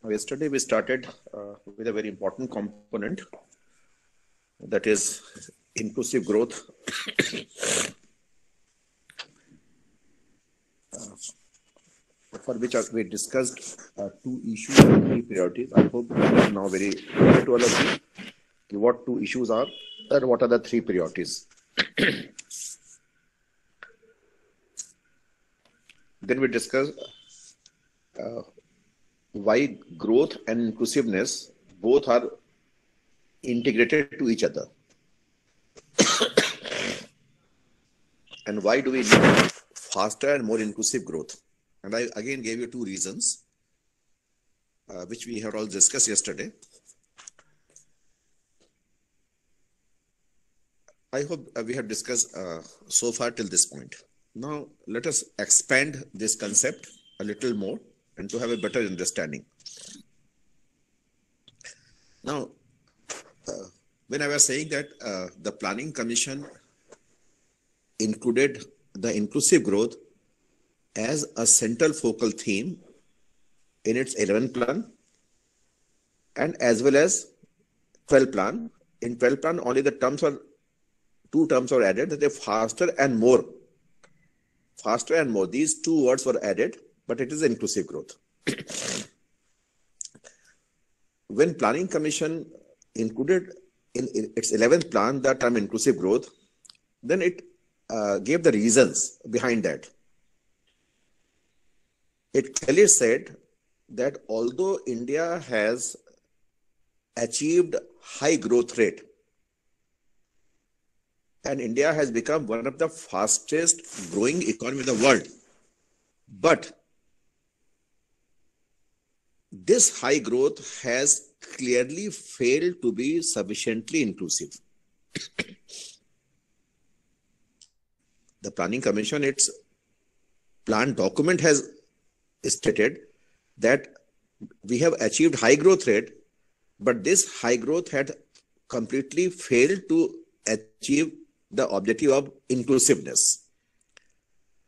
Yesterday we started with a very important component, that is inclusive growth, for which we discussed two issues and three priorities. I hope it is now very clear to all of you what two issues are and what are the three priorities. Then we discussed why growth and inclusiveness both are integrated to each other. And why do we need faster and more inclusive growth? And I again gave you two reasons, which we had all discussed yesterday. I hope we have discussed so far till this point. Now, let us expand this concept a little more and to have a better understanding. Now, when I was saying that the Planning Commission included the inclusive growth as a central focal theme in its 11th plan and as well as 12th plan. In 12th plan, only the two terms were added, that is faster and more. Faster and more. These two words were added, but it is inclusive growth. When Planning Commission included in its 11th plan the term inclusive growth, then it gave the reasons behind that. It clearly said that although India has achieved high growth rate and India has become one of the fastest growing economy in the world, but this high growth has clearly failed to be sufficiently inclusive. The Planning Commission, its plan document has stated that we have achieved high growth rate, but this high growth had completely failed to achieve the objective of inclusiveness.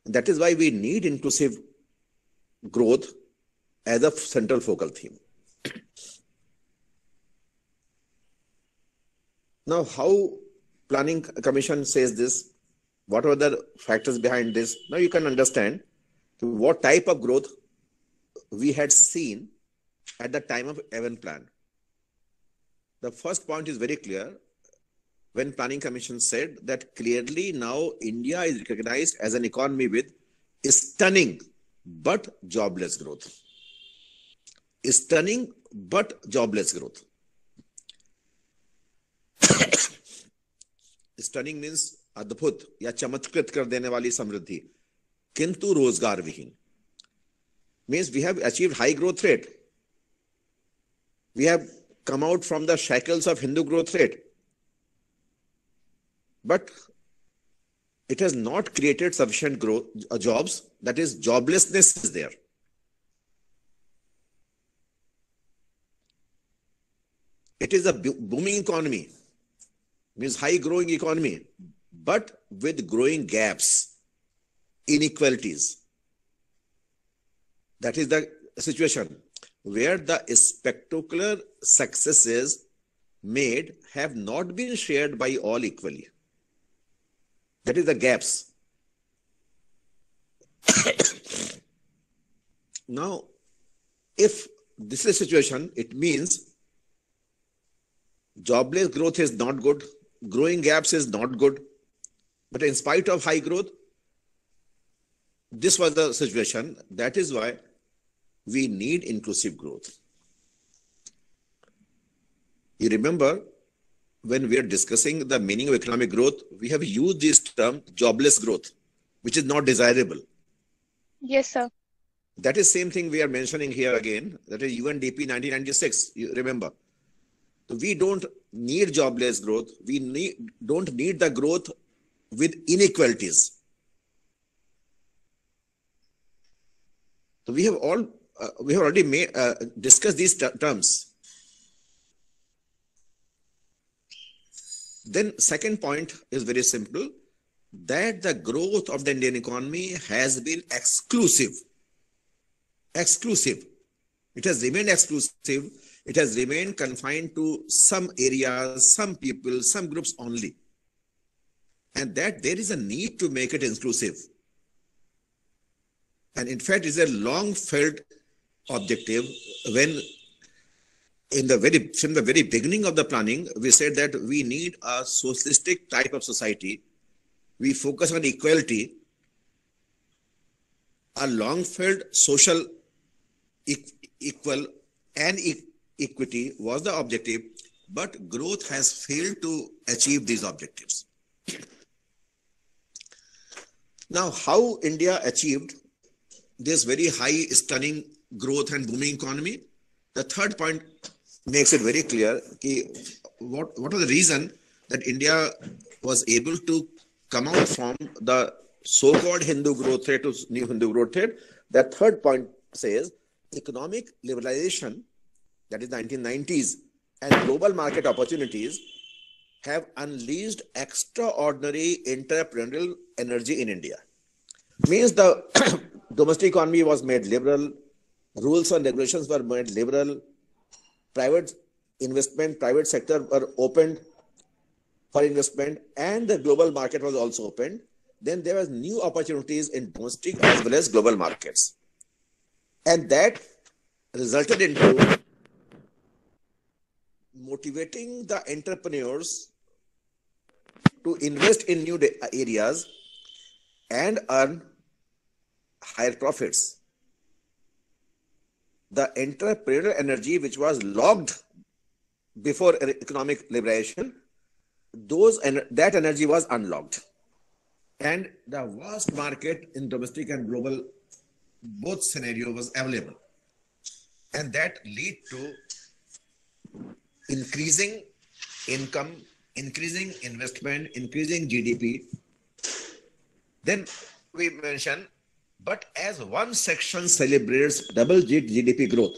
That is why we need inclusive growth as a central focal theme. Now, how Planning Commission says this? What are the factors behind this? Now you can understand what type of growth we had seen at the time of 11th plan. The first point is very clear. When Planning Commission said that clearly now India is recognized as an economy with stunning but jobless growth. Stunning but jobless growth. Stunning means अद्भुत या चमत्कृत कर देने वाली समृद्धि, किंतु रोजगार विहीन. Means we have achieved high growth rate. We have come out from the shackles of Hindu growth rate. But it has not created sufficient growth, jobs, that is joblessness is there. It is a booming economy, means high growing economy, but with growing gaps, inequalities. That is the situation where the spectacular successes made have not been shared by all equally. That is the gaps. Now, if this is a situation, it means jobless growth is not good, growing gaps is not good, but in spite of high growth, this was the situation. That is why we need inclusive growth. You remember, when we are discussing the meaning of economic growth, we have used this term jobless growth, which is not desirable. Yes, sir. That is same thing we are mentioning here again. That is UNDP 1996. You remember. So we don't need jobless growth. We don't need the growth with inequalities. So we have already discussed these terms. Then second point is very simple, that the growth of the Indian economy has been exclusive. Exclusive It has remained exclusive. It has remained confined to some areas, some people, some groups only. And that there is a need to make it inclusive. And in fact, it's a long felt objective when from the very beginning of the planning, we said that we need a socialistic type of society. We focus on equality. A long felt social equal and equity was the objective, but growth has failed to achieve these objectives. Now, how India achieved this very high, stunning growth and booming economy? The third point makes it very clear what was the reason that India was able to come out from the so-called Hindu growth rate to new Hindu growth rate. The third point says economic liberalization, that is 1990s, and global market opportunities have unleashed extraordinary entrepreneurial energy in India. Means the domestic economy was made liberal, rules and regulations were made liberal, private investment, private sector were opened for investment, and the global market was also opened. Then there was new opportunities in domestic as well as global markets. And that resulted into motivating the entrepreneurs to invest in new areas and earn higher profits. The entrepreneurial energy which was locked before economic liberation, that energy was unlocked. And the vast market in domestic and global both scenario was available. And that lead to increasing income, increasing investment, increasing GDP. Then we mention, but as one section celebrates double-digit GDP growth,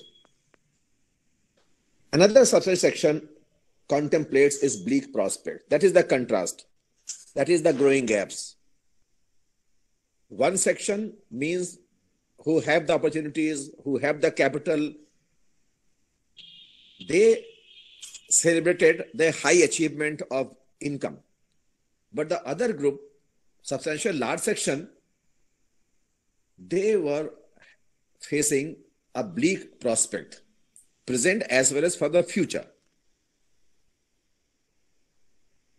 another section contemplates its bleak prospect. That is the contrast. That is the growing gaps. One section means who have the opportunities, who have the capital, they celebrated the high achievement of income. But the other group, substantial large section, they were facing a bleak prospect, present as well as for the future.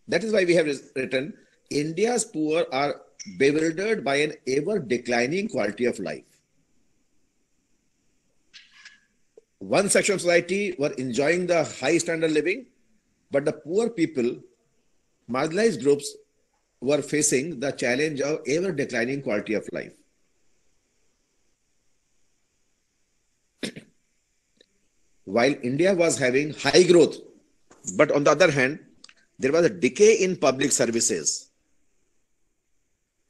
That is why we have written, India's poor are bewildered by an ever declining quality of life. One section of society were enjoying the high standard living, but the poor people, marginalized groups, were facing the challenge of ever declining quality of life. While India was having high growth, but on the other hand, there was a decay in public services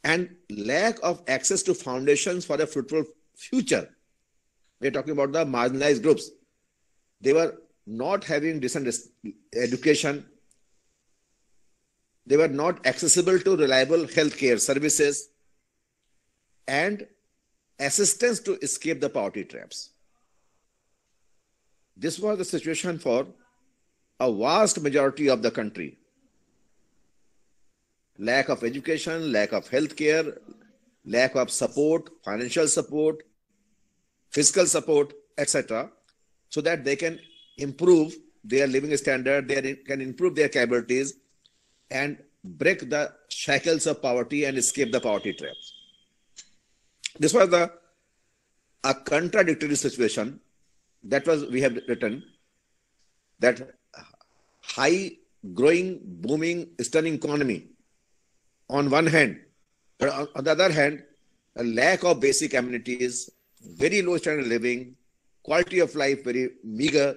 and lack of access to foundations for a fruitful future. We're talking about the marginalized groups. They were not having decent education. They were not accessible to reliable healthcare services and assistance to escape the poverty traps. This was the situation for a vast majority of the country. Lack of education, lack of healthcare, lack of support, financial support, fiscal support, etc., so that they can improve their living standard, they can improve their capabilities and break the shackles of poverty and escape the poverty traps. This was a contradictory situation. That was, we have written, that high, growing, booming, stunning economy on one hand, but on the other hand, a lack of basic amenities, very low standard of living, quality of life very meager.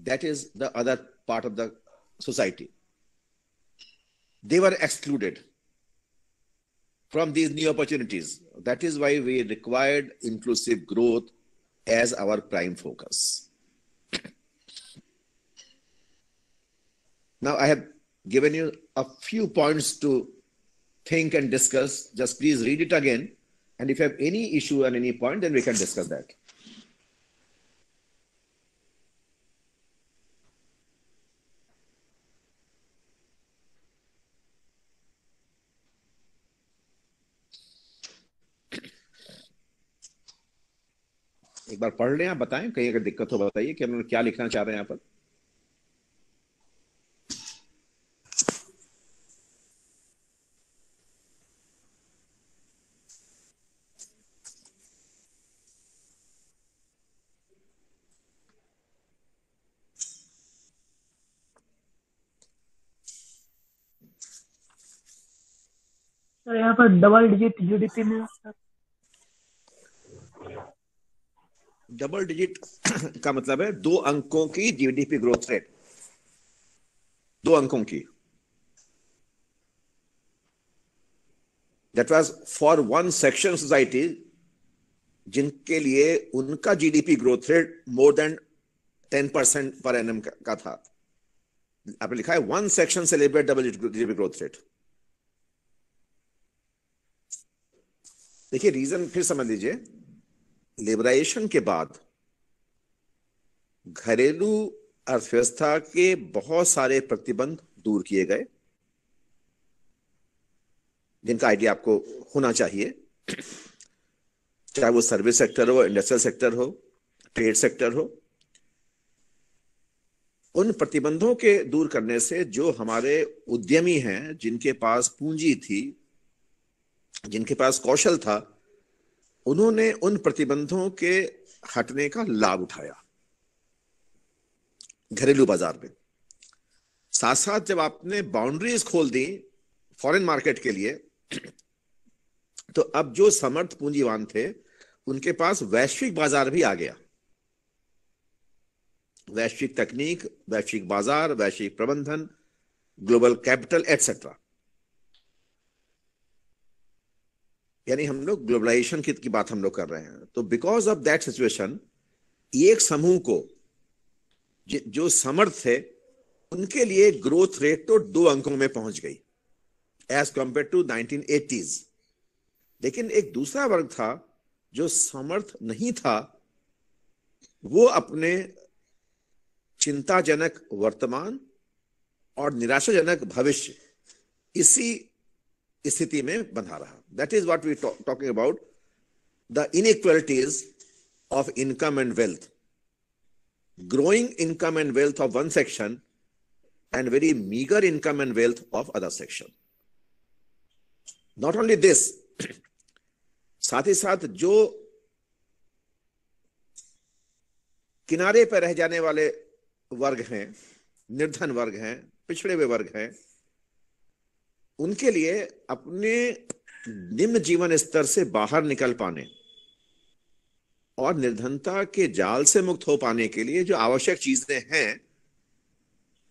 That is the other part of the society. They were excluded from these new opportunities. That is why we required inclusive growth as our prime focus. Now I have given you a few points to think and discuss. Just please read it again. And if you have any issue on any point, then we can discuss that. एक बार पढ़ लें, आप बताएं, कहीं अगर दिक्कत हो बताइए कि हम क्या लिखना चाह रहे हैं यहाँ पर। सर यहाँ पर डबल डिजिट जीडीपी में सर। डबल डिजिट का मतलब है 2 अंकों की जीडीपी ग्रोथ रेट, 2 अंकों की। That was for one section society जिनके लिए उनका GDP growth rate more than 10% पर एनएम का था। आपने लिखा है one section celebrate double GDP growth rate. देखिए रीजन फिर समझ लीजिए। लिबराइजेशन के बाद घरेलू अर्थव्यवस्था के बहुत सारे प्रतिबंध दूर किए गए, जिनका आइडिया आपको होना चाहिए, चाहे वो सर्विस सेक्टर हो, इंडस्ट्रियल सेक्टर हो, ट्रेड सेक्टर हो। उन प्रतिबंधों के दूर करने से जो हमारे उद्यमी हैं, जिनके पास पूंजी थी, जिनके पास कौशल था, उन्होंने उन प्रतिबंधों के हटने का लाभ उठाया घरेलू बाजार में। साथ साथ जब आपने बाउंड्रीज खोल दी फॉरेन मार्केट के लिए, तो अब जो समर्थ पूंजीवान थे उनके पास वैश्विक बाजार भी आ गया। वैश्विक तकनीक, वैश्विक बाजार, वैश्विक प्रबंधन, ग्लोबल कैपिटल एटसेट्रा। यानी हम लोग ग्लोबलाइजेशन की बात हम लोग कर रहे हैं। तो बिकॉज ऑफ दैट सिचुएशन, एक समूह को जो समर्थ थे उनके लिए ग्रोथ रेट तो 2 अंकों में पहुंच गई एज कंपेयर टू 1980s। लेकिन एक दूसरा वर्ग था जो समर्थ नहीं था, वो अपने चिंताजनक वर्तमान और निराशाजनक भविष्य इसी स्थिति में बंधा रहा। That is what we talking about the inequalities of income and wealth, growing income and wealth of one section and very meager income and wealth of other section. Not only this, साथ ही साथ जो किनारे पर रह जाने वाले वर्ग हैं, निर्धन वर्ग हैं, पिछड़े हुए वर्ग हैं, उनके लिए अपने निम्न जीवन स्तर से बाहर निकल पाने और निर्धनता के जाल से मुक्त हो पाने के लिए जो आवश्यक चीजें हैं,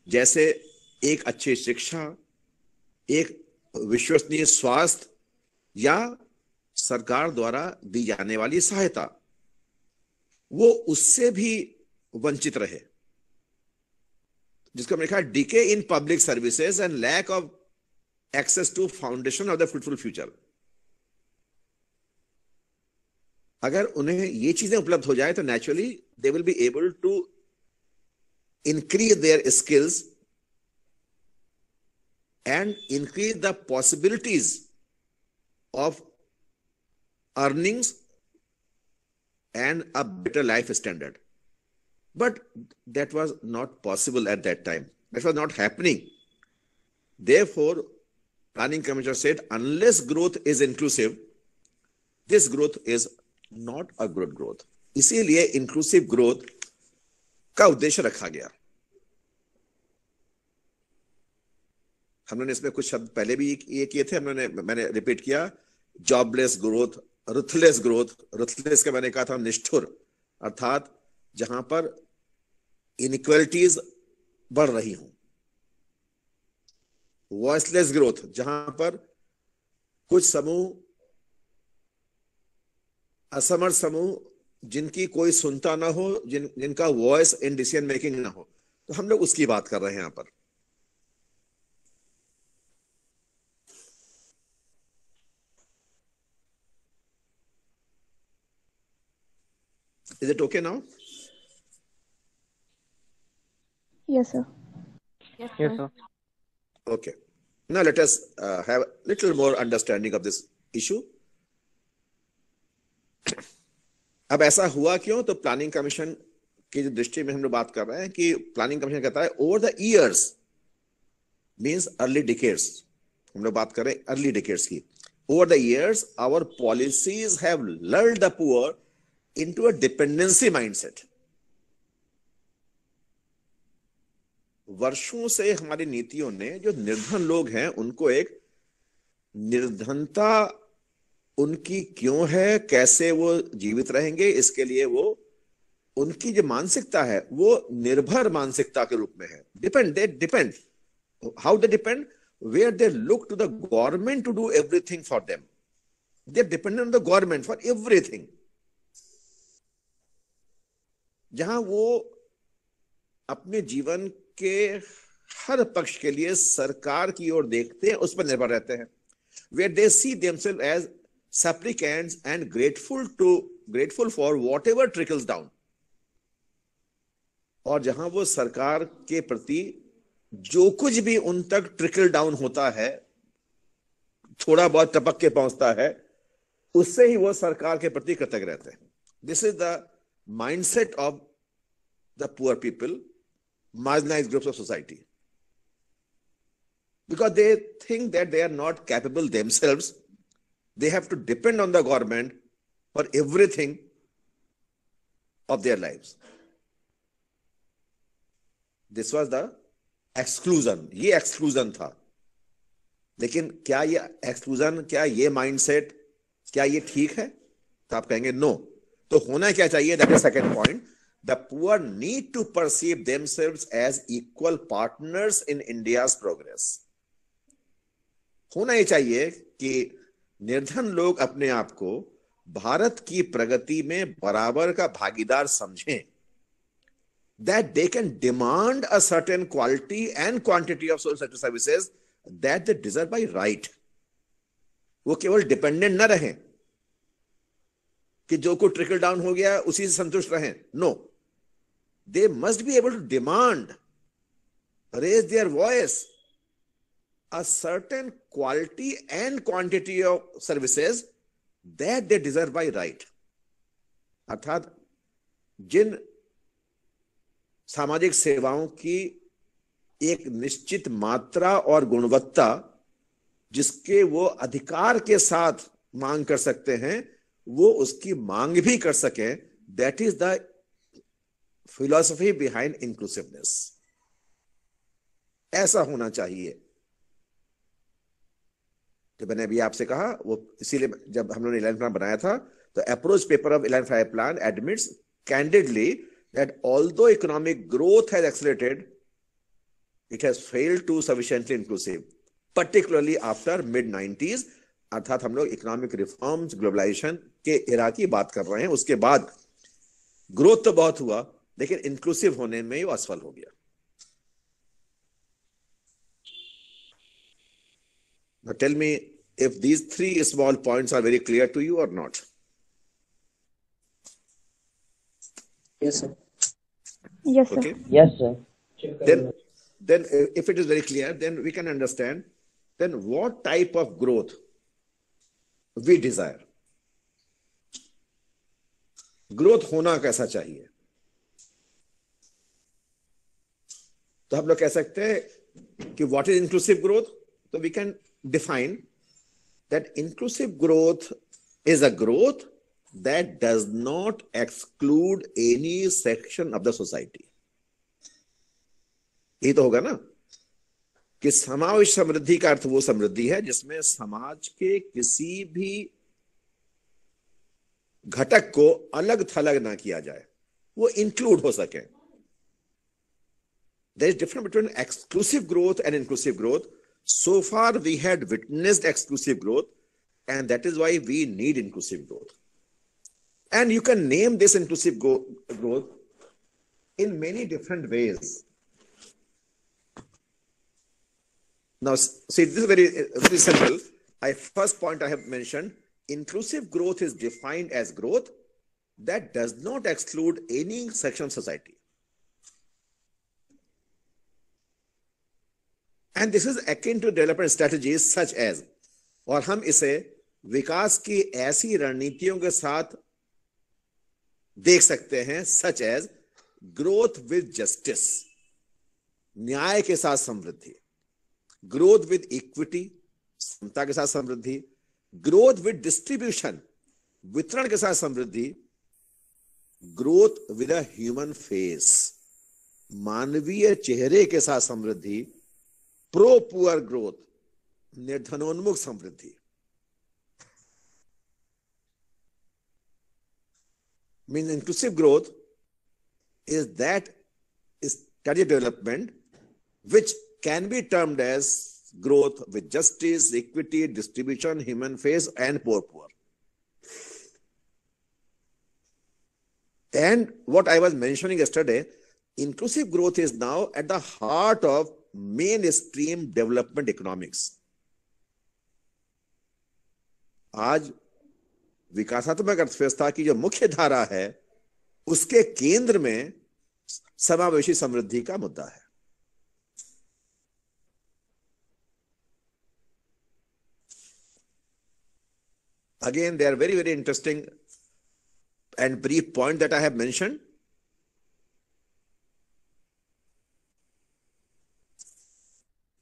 जैसे एक अच्छी शिक्षा, एक विश्वसनीय स्वास्थ्य या सरकार द्वारा दी जाने वाली सहायता, वो उससे भी वंचित रहे, जिसको हमने लिखा decay in public services and lack of access to foundation of the fruitful future. अगर उन्हें ये चीजें उपलब्ध हो जाए तो naturally they will be able to increase their skills and increase the possibilities of earnings and a better life standard. But that was not possible at that time, that was not happening. Therefore planning commission said unless growth is inclusive, this growth is not a good growth. इसीलिए inclusive growth का उद्देश्य रखा गया। हमने इसमें कुछ शब्द पहले भी ये किए थे, मैंने रिपीट किया। Jobless growth, ruthless growth. Ruthless का मैंने कहा था निष्ठुर, अर्थात जहां पर इनइक्वालिटीज बढ़ रही हों। वॉइसलेस ग्रोथ, जहां पर कुछ समूह, असमर्थ समूह जिनकी कोई सुनता ना हो, जिनका वॉइस इन डिसीजन मेकिंग ना हो। तो हम लोग उसकी बात कर रहे हैं यहां पर। Is it okay now? Yes, sir. Yes, sir. Okay. Now let us have a little more understanding of this issue. अब ऐसा हुआ क्यों? तो प्लानिंग कमीशन की जो दृष्टि में हम लोग बात कर रहे हैं कि प्लानिंग कमीशन कहता है over the years means early decades, हम लोग बात कर रहे हैं अर्ली डिकेड्स की। Over the years our policies have lured the poor into a dependency mindset. वर्षों से हमारी नीतियों ने जो निर्धन लोग हैं उनको एक निर्धनता उनकी क्यों है, कैसे वो जीवित रहेंगे, इसके लिए वो उनकी जो मानसिकता है वो निर्भर मानसिकता के रूप में है। They depend how they depend, where they look to the government to do everything for them. They depend on the government for everything. जहां वो अपने जीवन के हर पक्ष के लिए सरकार की ओर देखते हैं, उस पर निर्भर रहते हैं। Where they see themselves as supplicants and grateful for whatever trickles down। और जहां वो सरकार के प्रति जो कुछ भी उन तक ट्रिकल डाउन होता है, थोड़ा बहुत टपक के पहुंचता है, उससे ही वो सरकार के प्रति कृतज्ञ रहते हैं। This is the mindset of the poor people, marginalized groups of society, because they think that they are not capable themselves. They have to depend on the government for everything of their lives. This was the exclusion। ये exclusion था। लेकिन क्या ये exclusion, क्या ये mindset, क्या ये ठीक है? तो आप कहेंगे नो। तो होना क्या चाहिए? That is second point। The poor need to perceive themselves as equal partners in India's progress। होना ये चाहिए कि निर्धन लोग अपने आप को भारत की प्रगति में बराबर का भागीदार समझें। That they can demand a certain quality and quantity of social sector services that they deserve by right। वो केवल डिपेंडेंट न रहें कि जो को ट्रिकल डाउन हो गया उसी से संतुष्ट रहें। No, they must be able to demand, raise their voice, a certain quality and quantity of services that they deserve by right। अर्थात जिन सामाजिक सेवाओं की एक निश्चित मात्रा और गुणवत्ता जिसके वो अधिकार के साथ मांग कर सकते हैं, वो उसकी मांग भी कर सकें। That is the philosophy behind inclusiveness. ऐसा होना चाहिए। जो मैंने अभी आपसे कहा वो इसीलिए जब हम लोगों ने 11 प्लान बनाया था, तो approach paper of 11 plan admits candidly that although economic growth has accelerated, it has failed to sufficiently inclusive, particularly after mid 90s। अर्थात हम लोग इकोनॉमिक रिफॉर्म्स, ग्लोबलाइजेशन के एरा की बात कर रहे हैं। उसके बाद ग्रोथ तो बहुत हुआ, लेकिन इंक्लूसिव होने में वो असफल हो गया। Now tell me if these three small points are very clear to you or not. Yes, sir. Yes, sir. Okay. Yes, sir. Then if it is very clear, then we can understand then what type of growth we desire। Growth होना कैसा चाहिए? तो हम लोग कह सकते हैं कि व्हाट इज इंक्लूसिव ग्रोथ। तो we can define that inclusive growth is a growth that does not exclude any section of the society. ये तो होगा ना कि समावेश समृद्धि का अर्थ वो समृद्धि है जिसमें समाज के किसी भी घटक को अलग थलग ना किया जाए, वो इंक्लूड हो सके। There is difference between exclusive growth and inclusive growth. So far, we had witnessed exclusive growth, and that is why we need inclusive growth. And you can name this inclusive growth in many different ways. Now, see, this is very simple. First point I have mentioned, inclusive growth is defined as growth that does not exclude any section of society. And this is akin to development strategies such as, और हम इसे विकास की ऐसी रणनीतियों के साथ देख सकते हैं, such as growth with justice, न्याय के साथ समृद्धि, ग्रोथ विद इक्विटी, समता के साथ समृद्धि, ग्रोथ विद डिस्ट्रीब्यूशन, वितरण के साथ समृद्धि, growth with a human face, मानवीय चेहरे के साथ समृद्धि, प्रो पुअर ग्रोथ, निर्धनोन्मुख समृद्धि। Means inclusive growth is that study development which can be termed as growth with justice, equity, distribution, human face, and poor. And what I was mentioning yesterday, inclusive growth is now at the heart of mainstream development economics. आज विकासात्मक अर्थव्यवस्था की जो मुख्य धारा है, उसके केंद्र में समावेशी समृद्धि का मुद्दा है। Again, they are very, very interesting and brief point that I have mentioned.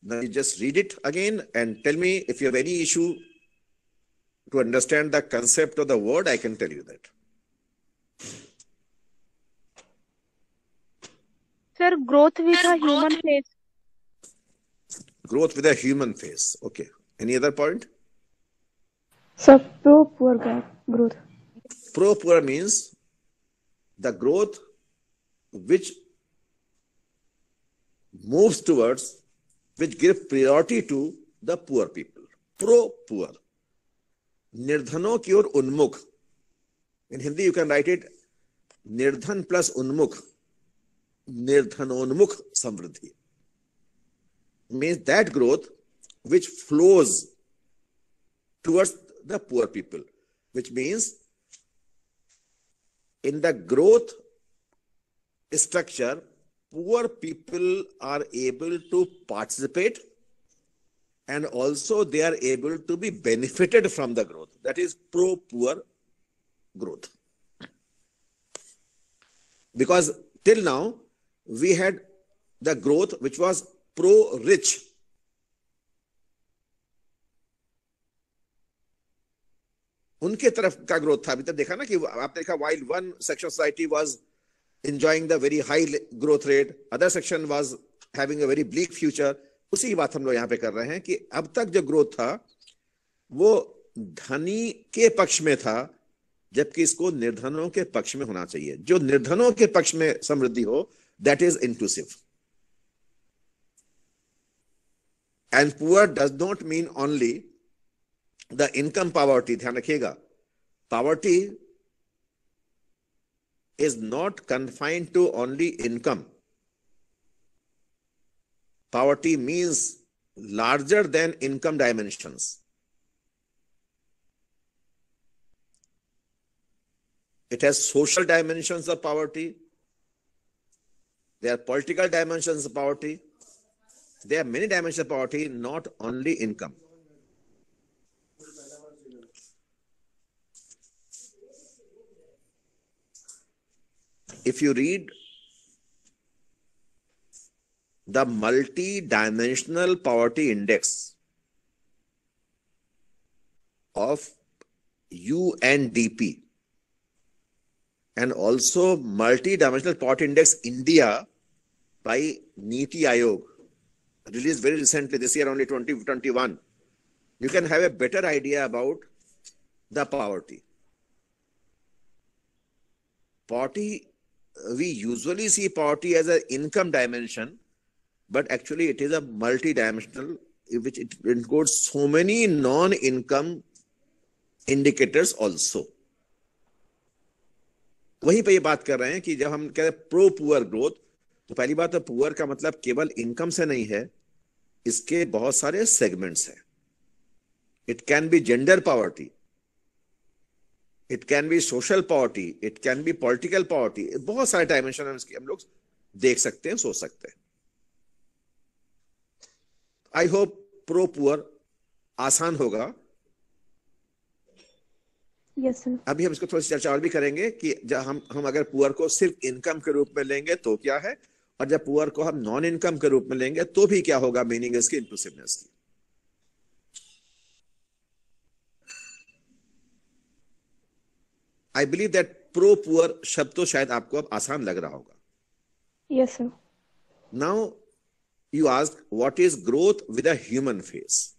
Now you just read it again and tell me if you have any issue to understand the concept of the word. I can tell you that. Sir, growth with a human face. Growth with a human face. Okay. Any other point? Sir, pro-poor growth. Pro-poor means the growth which moves towards, which gives priority to the poor people. Pro-poor. निर्धनों की ओर उन्मुख. In Hindi you can write it निर्धन plus उन्मुख, निर्धनोन्मुख समृद्धि. Means that growth which flows towards the poor people, which means in the growth structure, poor people are able to participate and also they are able to be benefited from the growth. That is pro-poor growth. Because till now, we had the growth which was pro-rich. उनके तरफ का growth था. अभी तक देखा ना कि आपने देखा while one section of society was enjoying the very high growth rate, other section was having a very bleak future. उसी की बात हम लोग यहाँ पे कर रहे हैं कि अब तक जो ग्रोथ था वो धनी के पक्ष में था, जबकि इसको निर्धनों के पक्ष में होना चाहिए. जो निर्धनों के पक्ष में समृद्धि हो, that is inclusive. And poor does not mean only the income poverty. ध्यान रखिएगा, poverty is not confined to only income. Poverty means larger than income dimensions. It has social dimensions of poverty. There are political dimensions of poverty. There are many dimensions of poverty, not only income. If you read the multi-dimensional poverty index of UNDP and also multi-dimensional poverty index India by Niti Aayog, released very recently this year, only 2021, you can have a better idea about the poverty. Poverty, we usually see poverty as an income dimension, but actually it is a multi-dimensional, which it includes so many non-income indicators also. वहीं पे ये बात कर रहे हैं कि जब हम कह रहे हैं प्रो पुअर ग्रोथ, तो पहली बात तो पुअर का मतलब केवल इनकम से नहीं है, इसके बहुत सारे सेगमेंट्स हैं. It can be gender poverty, it can be social poverty, it can be political poverty. बहुत सारे डायमेंशन हम लोग देख सकते हैं, सोच सकते हैं. आई होप प्रो पुअर आसान होगा. Yes sir. अभी हम इसको थोड़ी सी चर्चा और भी करेंगे कि जब हम अगर पुअर को सिर्फ इनकम के रूप में लेंगे तो क्या है, और जब पुअर को हम नॉन इनकम के रूप में लेंगे तो भी क्या होगा, मीनिंग इसकी इंक्लूसिवनेस की। I believe that pro poor शब्द तो शायद आपको अब आसान लग रहा होगा। Yes sir. Now you ask what is growth with a human face.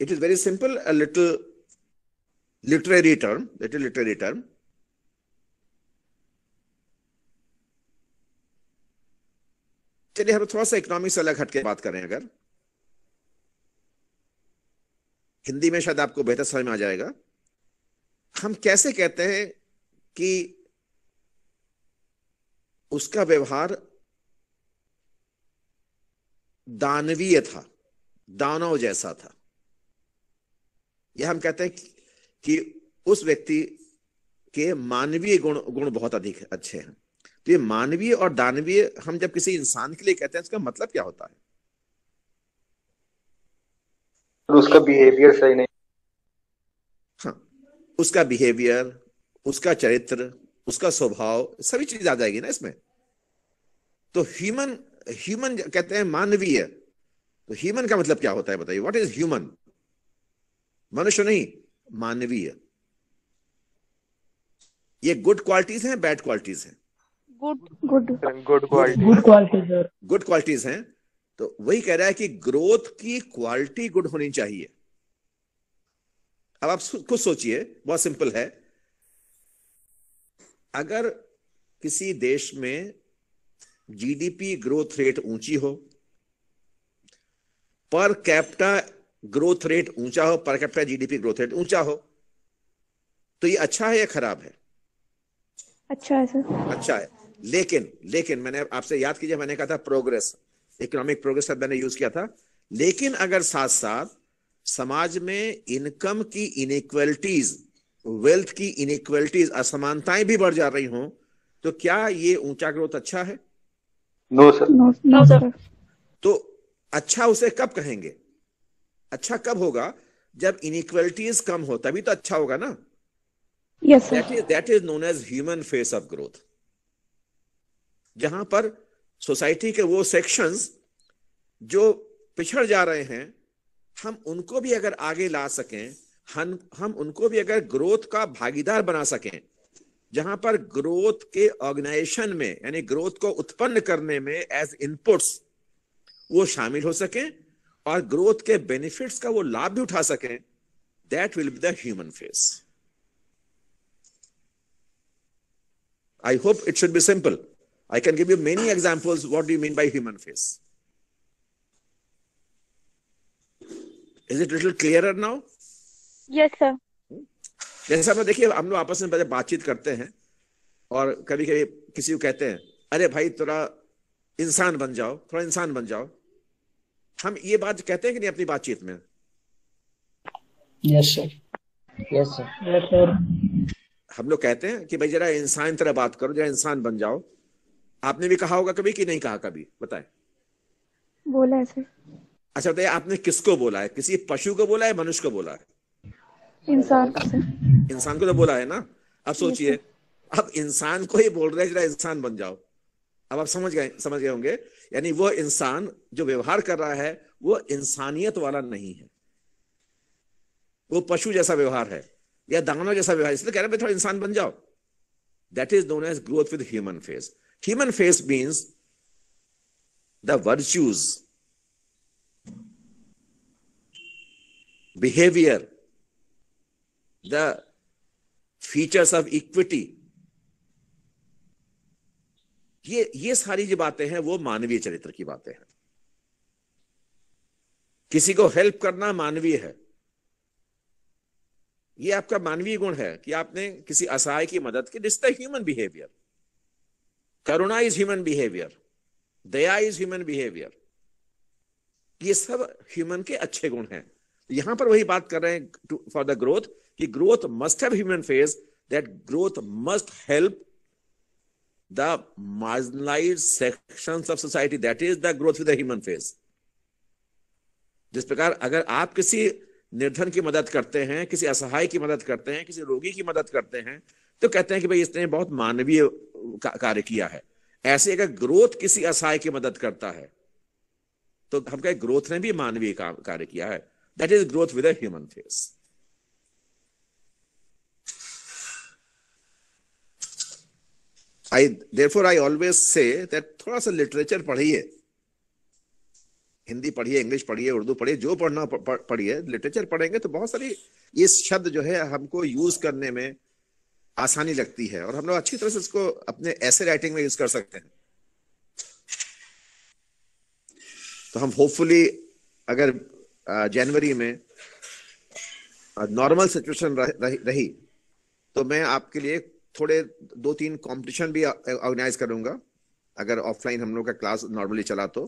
It is very simple, a little literary term. चलिए हम थोड़ा सा इकोनॉमिक से अलग हटके बात करें, अगर हिंदी में शायद आपको बेहतर समझ में आ जाएगा। हम कैसे कहते हैं कि उसका व्यवहार दानवीय था, दानव जैसा था, या हम कहते हैं कि उस व्यक्ति के मानवीय गुण बहुत अधिक अच्छे हैं। तो ये मानवीय और दानवीय हम जब किसी इंसान के लिए कहते हैं, इसका मतलब क्या होता है? उसका बिहेवियर सही नहीं। हाँ, उसका बिहेवियर, उसका चरित्र, उसका स्वभाव, सभी चीज आ जाएगी ना इसमें। तो ह्यूमन कहते हैं मानवीय, तो ह्यूमन का मतलब क्या होता है बताइए? What is human? मनुष्य नहीं, मानवीय। ये गुड क्वालिटीज हैं, बैड क्वालिटीज हैं? गुड क्वालिटीज हैं। तो वही कह रहा है कि ग्रोथ की क्वालिटी गुड होनी चाहिए। अब आप खुद सोचिए, बहुत सिंपल है। अगर किसी देश में जीडीपी ग्रोथ रेट ऊंची हो, पर कैपिटा ग्रोथ रेट ऊंचा हो, per capita GDP growth rate ऊंचा हो, तो ये अच्छा है या खराब है? अच्छा है सर। अच्छा है। लेकिन मैंने आपसे याद कीजिए, मैंने कहा था प्रोग्रेस, इकोनॉमिक प्रोग्रेस शब्द मैंने यूज किया था। लेकिन अगर साथ साथ समाज में इनकम की इनइक्वलिटीज, वेल्थ की इनइक्वलिटीज, असमानताएं भी बढ़ जा रही हों, तो क्या ये ऊंचा ग्रोथ अच्छा है? No sir. No sir. तो अच्छा उसे कब कहेंगे? अच्छा कब होगा? जब इनइक्वलिटीज कम हो, तभी तो अच्छा होगा ना। Yes sir. That is known as human face of growth. जहां पर सोसाइटी के वो सेक्शंस जो पिछड़ जा रहे हैं, हम उनको भी अगर आगे ला सकें, हम उनको भी अगर ग्रोथ का भागीदार बना सकें, जहां पर ग्रोथ के ऑर्गेनाइजेशन में, यानी ग्रोथ को उत्पन्न करने में एज इनपुट्स वो शामिल हो सकें और ग्रोथ के बेनिफिट्स का वो लाभ भी उठा सकें, that will be the human face. I hope it should be simple. I can give you many examples. What do you mean by human face? Is it little clearer now? Yes sir. जैसे आप देखिए, हम लोग आपस में बातचीत करते हैं और कभी कभी किसी को कहते हैं, अरे भाई थोड़ा इंसान बन जाओ, थोड़ा इंसान बन जाओ। हम ये बात कहते हैं कि नहीं अपनी बातचीत में? Yes sir. Yes sir. Yes sir. हम लोग कहते हैं कि भाई जरा इंसान तरह बात करो, जरा इंसान बन जाओ। आपने भी कहा होगा कभी कि नहीं कहा कभी? बताएं। बोला है सर। अच्छा बताइए, आपने किसको बोला है? किसी पशु को बोला है, मनुष्य को बोला है? इंसान को सर। इंसान को तो बोला है ना। अब सोचिए, अब इंसान को ही बोल रहे हैं जरा इंसान बन जाओ। अब आप समझ गए होंगे। यानी वो इंसान जो व्यवहार कर रहा है वो इंसानियत वाला नहीं है, वो पशु जैसा व्यवहार है या दानव जैसा व्यवहार। इसलिए कह रहे हैं थोड़ा इंसान बन जाओ। That is known as growth with human face. Human face means the virtues, behavior, the features of equity. ये सारी जो बातें हैं वो मानवीय चरित्र की बातें हैं। किसी को हेल्प करना मानवीय है, ये आपका मानवीय गुण है कि आपने किसी असहाय की मदद की। This the human behaviour. Karuna is human behaviour, Daya is human behaviour. ये सब ह्यूमन के अच्छे गुण हैं। यहां पर वही बात कर रहे हैं फॉर द ग्रोथ, कि growth must have human face, that growth must help the marginalised sections of society, that is the growth with the human face. जिस प्रकार अगर आप किसी निर्धन की मदद करते हैं, किसी असहाय की मदद करते हैं, किसी रोगी की मदद करते हैं, तो कहते हैं कि भाई इसने बहुत मानवीय कार्य किया है। ऐसे अगर ग्रोथ किसी असहाय की मदद करता है तो हम कहें ग्रोथ ने भी मानवीय कार्य किया है। That is growth with a human face. therefore I always say that थोड़ा सा लिटरेचर पढ़िए, हिंदी पढ़िए, इंग्लिश पढ़िए, उर्दू पढ़िए, जो पढ़ना पढ़िए। लिटरेचर पढ़ेंगे तो बहुत सारी ये शब्द जो है हमको यूज करने में आसानी लगती है और हम लोग अच्छी तरह से इसको अपने ऐसे राइटिंग में यूज कर सकते हैं। तो हम होपफुली अगर जनवरी में नॉर्मल सिचुएशन रही तो मैं आपके लिए थोड़े 2-3 कंपटीशन भी ऑर्गेनाइज करूंगा, अगर ऑफलाइन हम लोग का क्लास नॉर्मली चला तो,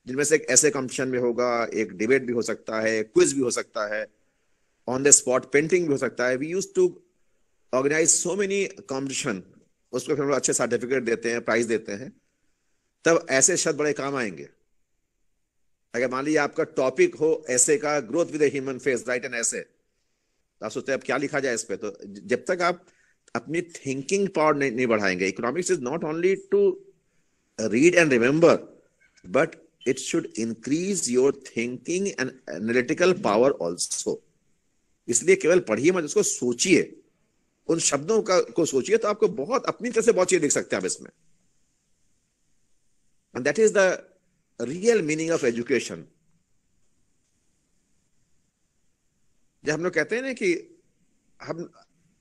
जिनमें से एक ऐसे कंपटीशन भी होगा, एक डिबेट भी हो सकता है, क्विज भी हो सकता है, ऑन द स्पॉट पेंटिंग भी हो सकता है। We use to organize so many competition, उसको फिर हम लोग अच्छे सर्टिफिकेट देते हैं, प्राइज देते हैं। तब ऐसे शब्द बड़े काम आएंगे। अगर मान लीजिए आपका टॉपिक हो ऐसे का, growth with a human face, write an essay, तो आप सोचते हैं अब क्या लिखा जाए इस पे। तो जब तक आप अपनी थिंकिंग पावर नहीं बढ़ाएंगे, economics is not only to read and remember, but it should increase your thinking and analytical power also. इसलिए केवल पढ़िए मत, उसको सोचिए, उन शब्दों को सोचिए, तो आपको बहुत अपनी तरह से बहुत चीज लिख सकते हैं आप इसमें। and that is the real meaning of education. जब हम लोग कहते हैं ना कि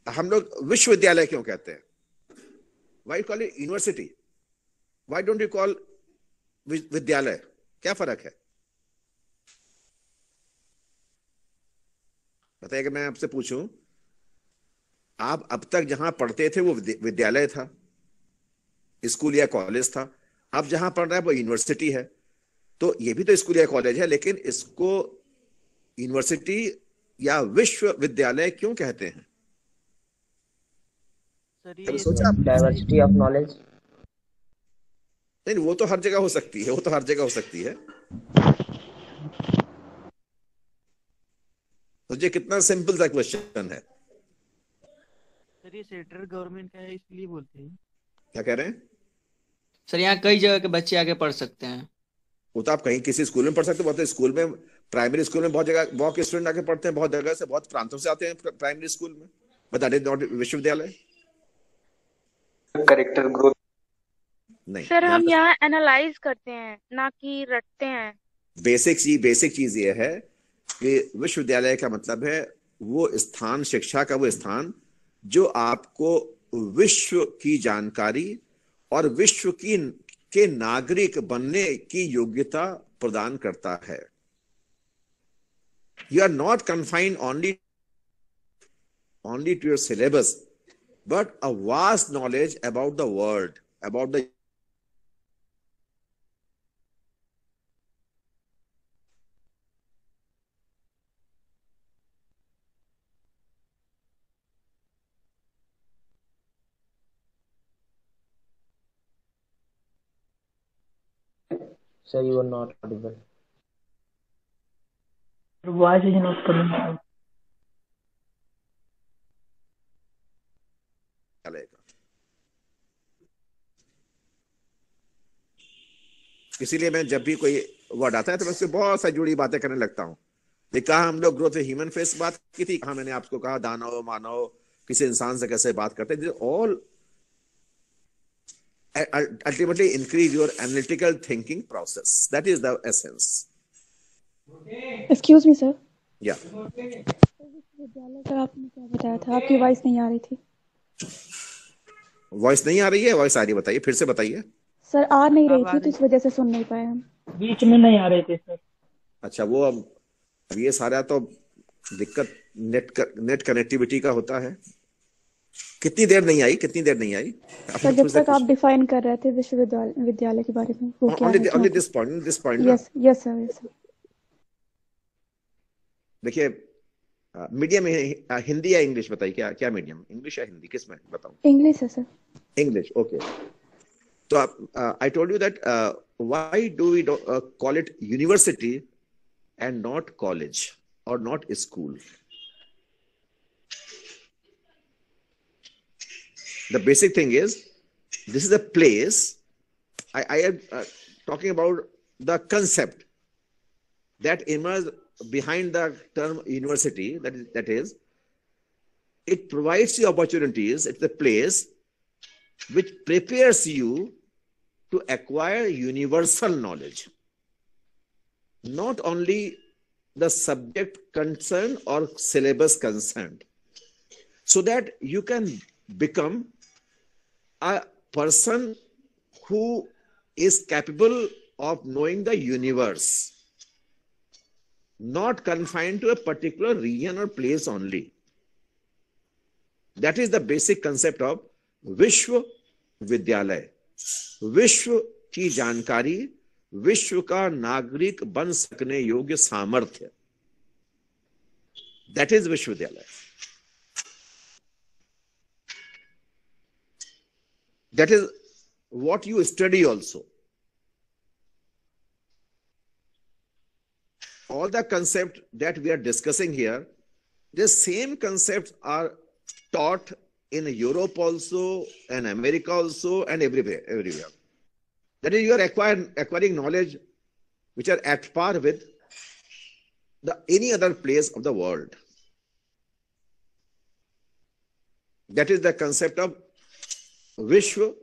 हम लोग विश्वविद्यालय क्यों कहते हैं, why you call it university, why don't you call विद्यालय, क्या फर्क है बताइए। कि मैं आपसे पूछूं, आप अब तक जहां पढ़ते थे वो विद्यालय था, स्कूल या कॉलेज था, आप जहां पढ़ रहे हैं वो यूनिवर्सिटी है। तो ये भी तो स्कूल या कॉलेज है, लेकिन इसको यूनिवर्सिटी या विश्वविद्यालय क्यों कहते हैं? कभी सोचा आप? Diversity of knowledge. नहीं, वो तो हर जगह हो सकती है, वो तो हर जगह हो सकती है। तो ये कितना सिंपल सा क्वेश्चन है। सर ये सेंट्रल गवर्नमेंट का है इसलिए बोलते हैं। क्या कह रहे हैं सर? यहाँ कई जगह के बच्चे आके पढ़ सकते हैं। वो तो आप कहीं किसी स्कूल में पढ़ सकते हो, बहुत स्कूल में, प्राइमरी स्कूल में बहुत जगह बहुत स्टूडेंट आके पढ़ते हैं, बहुत जगह से, बहुत प्रांतों से आते हैं प्राइमरी स्कूल में, बट दैट इज नॉट विश्वविद्यालय। करेक्टर ग्रोथ नहीं सर, हम यहाँ एनालाइज करते हैं ना कि रटते हैं। बेसिक चीज ये है कि विश्वविद्यालय का मतलब है वो स्थान, शिक्षा का वो स्थान जो आपको विश्व की जानकारी और विश्व के नागरिक बनने की योग्यता प्रदान करता है। You are not confined only to your syllabus, but a vast knowledge about the world, about the Sir, you are not audible. Your voice is not coming out. इसीलिए मैं जब भी कोई वर्ड आता है तो मैं उससे बहुत सारी जुड़ी बातें करने लगता हूँ। कहा हम लोग ग्रोथ ह्यूमन फेस बात की थी, कहा मैंने आपको कहा दानव मानव किसी इंसान से कैसे बात करते हैं, all ultimately increase your analytical thinking process. That is the essence. Excuse me sir. या विश्वविद्यालय का आपने क्या बताया था? आपकी वॉइस नहीं आ रही थी। वॉइस नहीं आ रही है? वॉइस आ रही है, बताइए, फिर से बताइए। सर आ नहीं रही थी तो इस वजह से सुन नहीं पाए हम। बीच में नहीं आ रहे थे सर। अच्छा, वो अब ये सारा तो दिक्कत नेट कनेक्टिविटी का होता है। कितनी देर नहीं आई? सर जब तक आप डिफाइन कर रहे थे विश्वविद्यालय के बारे में, वो क्या है? only this point yes sir. देखिए, मीडियम हिंदी या इंग्लिश बताइए, क्या मीडियम, इंग्लिश या हिंदी, किस में बताऊं? इंग्लिश है सर। English, okay. तो I told you that why do we call it university and not college? or not school. The basic thing is, this is a place. I am talking about the concept that emerged behind the term university. That is, it provides you opportunities. It's a place which prepares you to acquire universal knowledge, not only the subject concerned or syllabus concerned, so that you can become a person who is capable of knowing the universe, not confined to a particular region or place only. That is the basic concept of विश्व विद्यालय. विश्व की जानकारी, विश्व का नागरिक बन सकने योग्य सामर्थ्य. That is विश्वविद्यालय. That is what you study also. All the concepts that we are discussing here, the same concepts are taught in Europe also, and America also, and everywhere. That is, you are acquiring knowledge which are at par with any other place of the world. That is the concept of Vishwa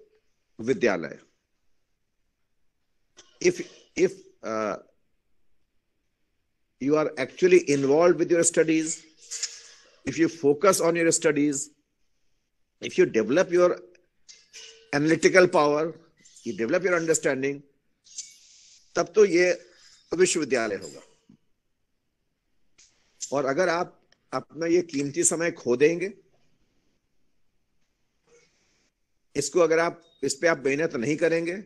Vidyalaya. If you are actually involved with your studies, if you focus on your studies, if you develop your analytical power, you develop your understanding, तब तो ये विश्वविद्यालय होगा. और अगर आप अपना ये कीमती समय खो देंगे, इसको अगर आप इस पे आप मेहनत नहीं करेंगे,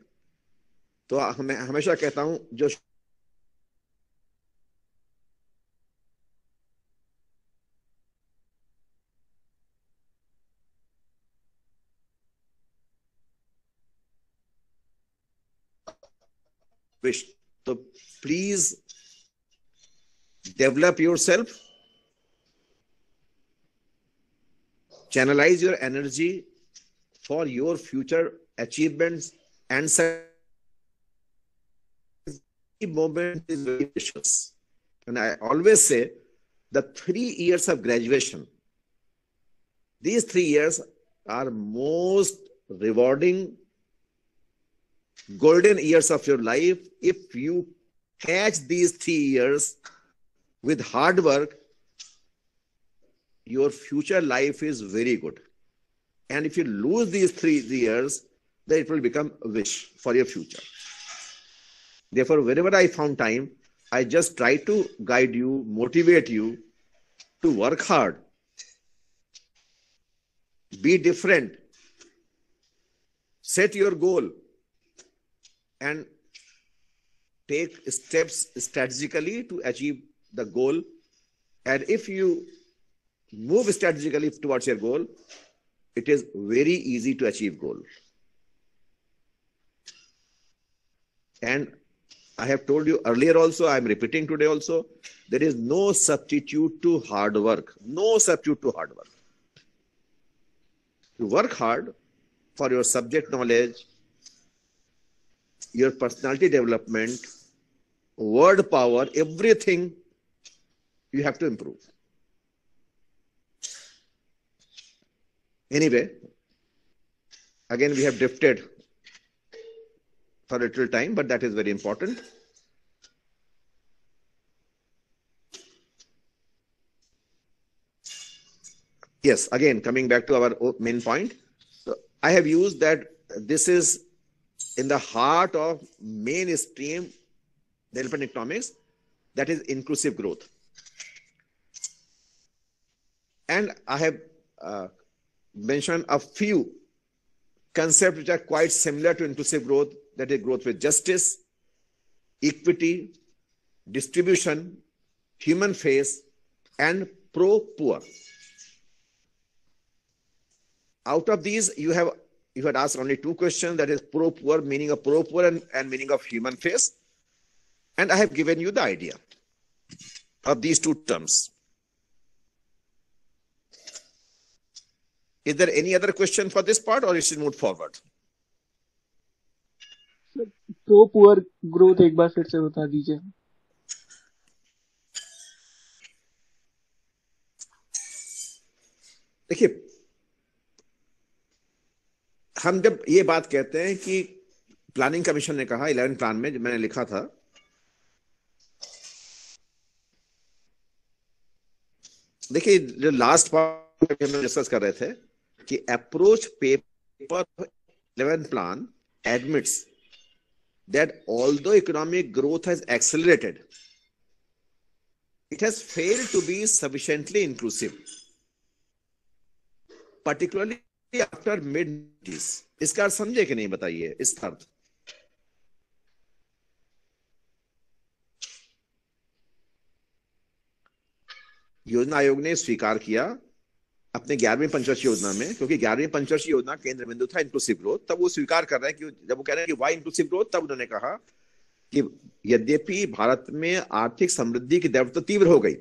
तो मैं हमेशा कहता हूं जो wish. So please develop yourself, channelize your energy for your future achievements, and moment is very precious. And I always say the 3 years of graduation, these 3 years are most rewarding, golden years of your life. If you catch these 3 years with hard work, your future life is very good. And if you lose these 3 years, then it will become a wish for your future. Therefore, wherever I found time, I just try to guide you, motivate you to work hard, be different, set your goal, and take steps strategically to achieve the goal. And if you move strategically towards your goal, it is very easy to achieve goal. And I have told you earlier also, I am repeating today also, there is no substitute to hard work. No substitute to hard work. You work hard for your subject knowledge, your personality development, word power, everything you have to improve. Anyway, again we have drifted for a little time, but that is very important. Yes, again, coming back to our main point. So I have used that this is in the heart of mainstream development economics, that is inclusive growth. And I have mentioned a few concepts which are quite similar to inclusive growth, that is growth with justice, equity, distribution, human face, and pro-poor. Out of these, you had asked only 2 questions, that is pro-poor, meaning of pro-poor, and meaning of human face. And I have given you the idea. of these two terms. Is there any other question for this part, or it should move forward? Pro poor growth एक बार फिर से बता दीजिए। देखिए, हम जब ये बात कहते हैं कि प्लानिंग कमीशन ने कहा, 11 प्लान में मैंने लिखा था, देखिए जो लास्ट पार्ट हम डिस्कस कर रहे थे कि approach paper 11 plan admits that although economic growth has accelerated, it has failed to be sufficiently inclusive, particularly after mid-90s. इसका अर्थ समझे कि नहीं, बताइए इस अर्थ। योजना आयोग ने स्वीकार किया अपने 11वीं पंचवर्षीय योजना में, क्योंकि 11वीं पंचवर्षीय योजना केंद्र बिंदु था इंक्लूसिव ग्रोथ, तब वो स्वीकार कर रहे हैं कि जब वो कह रहे हैं कि वाई इंक्लूसिव ग्रोथ, तब उन्होंने कहा कि यद्यपि भारत में आर्थिक समृद्धि की दर तो तीव्र हो गई,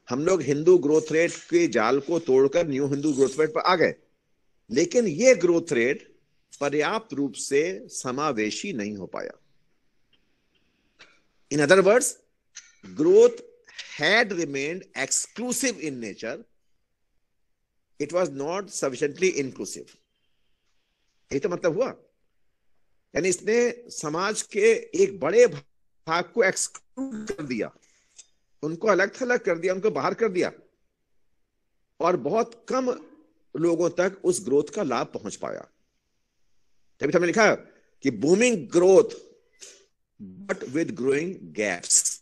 हम लोग हिंदू ग्रोथ रेट के जाल को तोड़कर न्यू हिंदू ग्रोथ रेट पर आ गए, लेकिन ये ग्रोथ रेट पर्याप्त रूप से समावेशी नहीं हो पाया। In other words, growth had remained exclusive in nature. It was not sufficiently inclusive. ये तो मतलब हुआ, यानी इसने समाज के एक बड़े भाग को एक्सक्लूड कर दिया, उनको अलग थलग कर दिया, उनको बाहर कर दिया, और बहुत कम लोगों तक उस ग्रोथ का लाभ पहुंच पाया। तभी हमने लिखा कि booming growth but with growing gaps.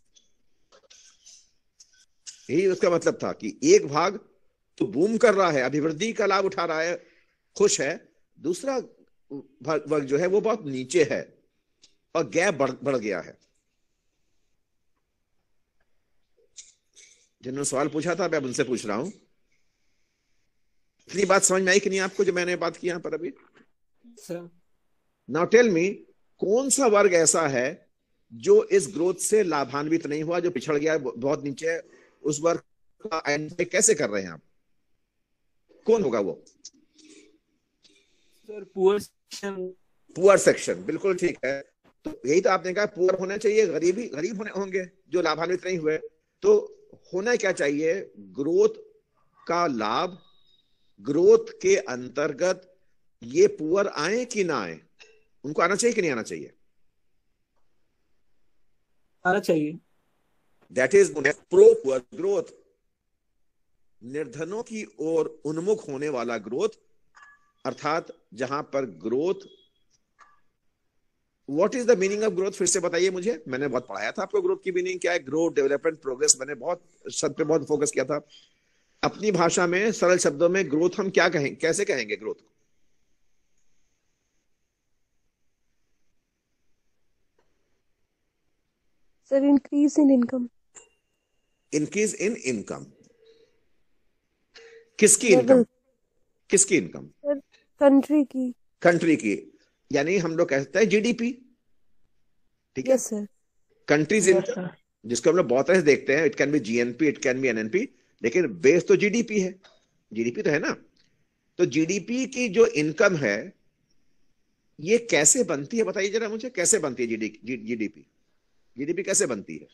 यही उसका मतलब था कि एक भाग तो बूम कर रहा है, अभिवृद्धि का लाभ उठा रहा है, खुश है, दूसरा वर्ग जो है वो बहुत नीचे है और गैप बढ़ गया है। जिन्होंने सवाल पूछा था मैं उनसे पूछ रहा हूं, इतनी बात समझ में आई कि नहीं आपको जो मैंने बात की यहां पर अभी? नाउ टेल मी, कौन सा वर्ग ऐसा है जो इस ग्रोथ से लाभान्वित नहीं हुआ, जो पिछड़ गया, बहुत नीचे है, उस वर्ग का आइडेंटिफाई कैसे कर रहे हैं आप? कौन होगा वो? Sir poor section. Poor section, बिल्कुल ठीक है। तो यही तो आपने कहा, पुअर होना चाहिए, गरीब होंगे जो लाभान्वित नहीं हुए। तो होना क्या चाहिए? ग्रोथ का लाभ, ग्रोथ के अंतर्गत ये पुअर आए कि ना आए, उनको आना चाहिए कि नहीं आना चाहिए? आना चाहिए। That is pro poor growth, निर्धनों की ओर उन्मुख होने वाला ग्रोथ, अर्थात जहां पर growth, what is the meaning of growth? फिर से बताइए मुझे, मैंने बहुत पढ़ाया था आपको ग्रोथ की मीनिंग क्या है। ग्रोथ, डेवलपमेंट, प्रोग्रेस, मैंने बहुत शब्द पे बहुत फोकस किया था। अपनी भाषा में सरल शब्दों में ग्रोथ हम क्या कहेंगे, कैसे कहेंगे growth? Sir increase in income. Increase in income, किसकी इनकम? किसकी इनकम? कंट्री की। कंट्री की, यानी हम लोग कहते हैं जीडीपी, ठीक है? Yes sir. कंट्रीज इनकम, जिसको हम लोग बहुत तरह से देखते हैं, it can be GNP, it can be NNP, लेकिन बेस तो जीडीपी है, जीडीपी तो है ना। तो जीडीपी की जो इनकम है ये कैसे बनती है, बताइए जरा मुझे, कैसे बनती है जीडीपी? जीडीपी कैसे बनती है?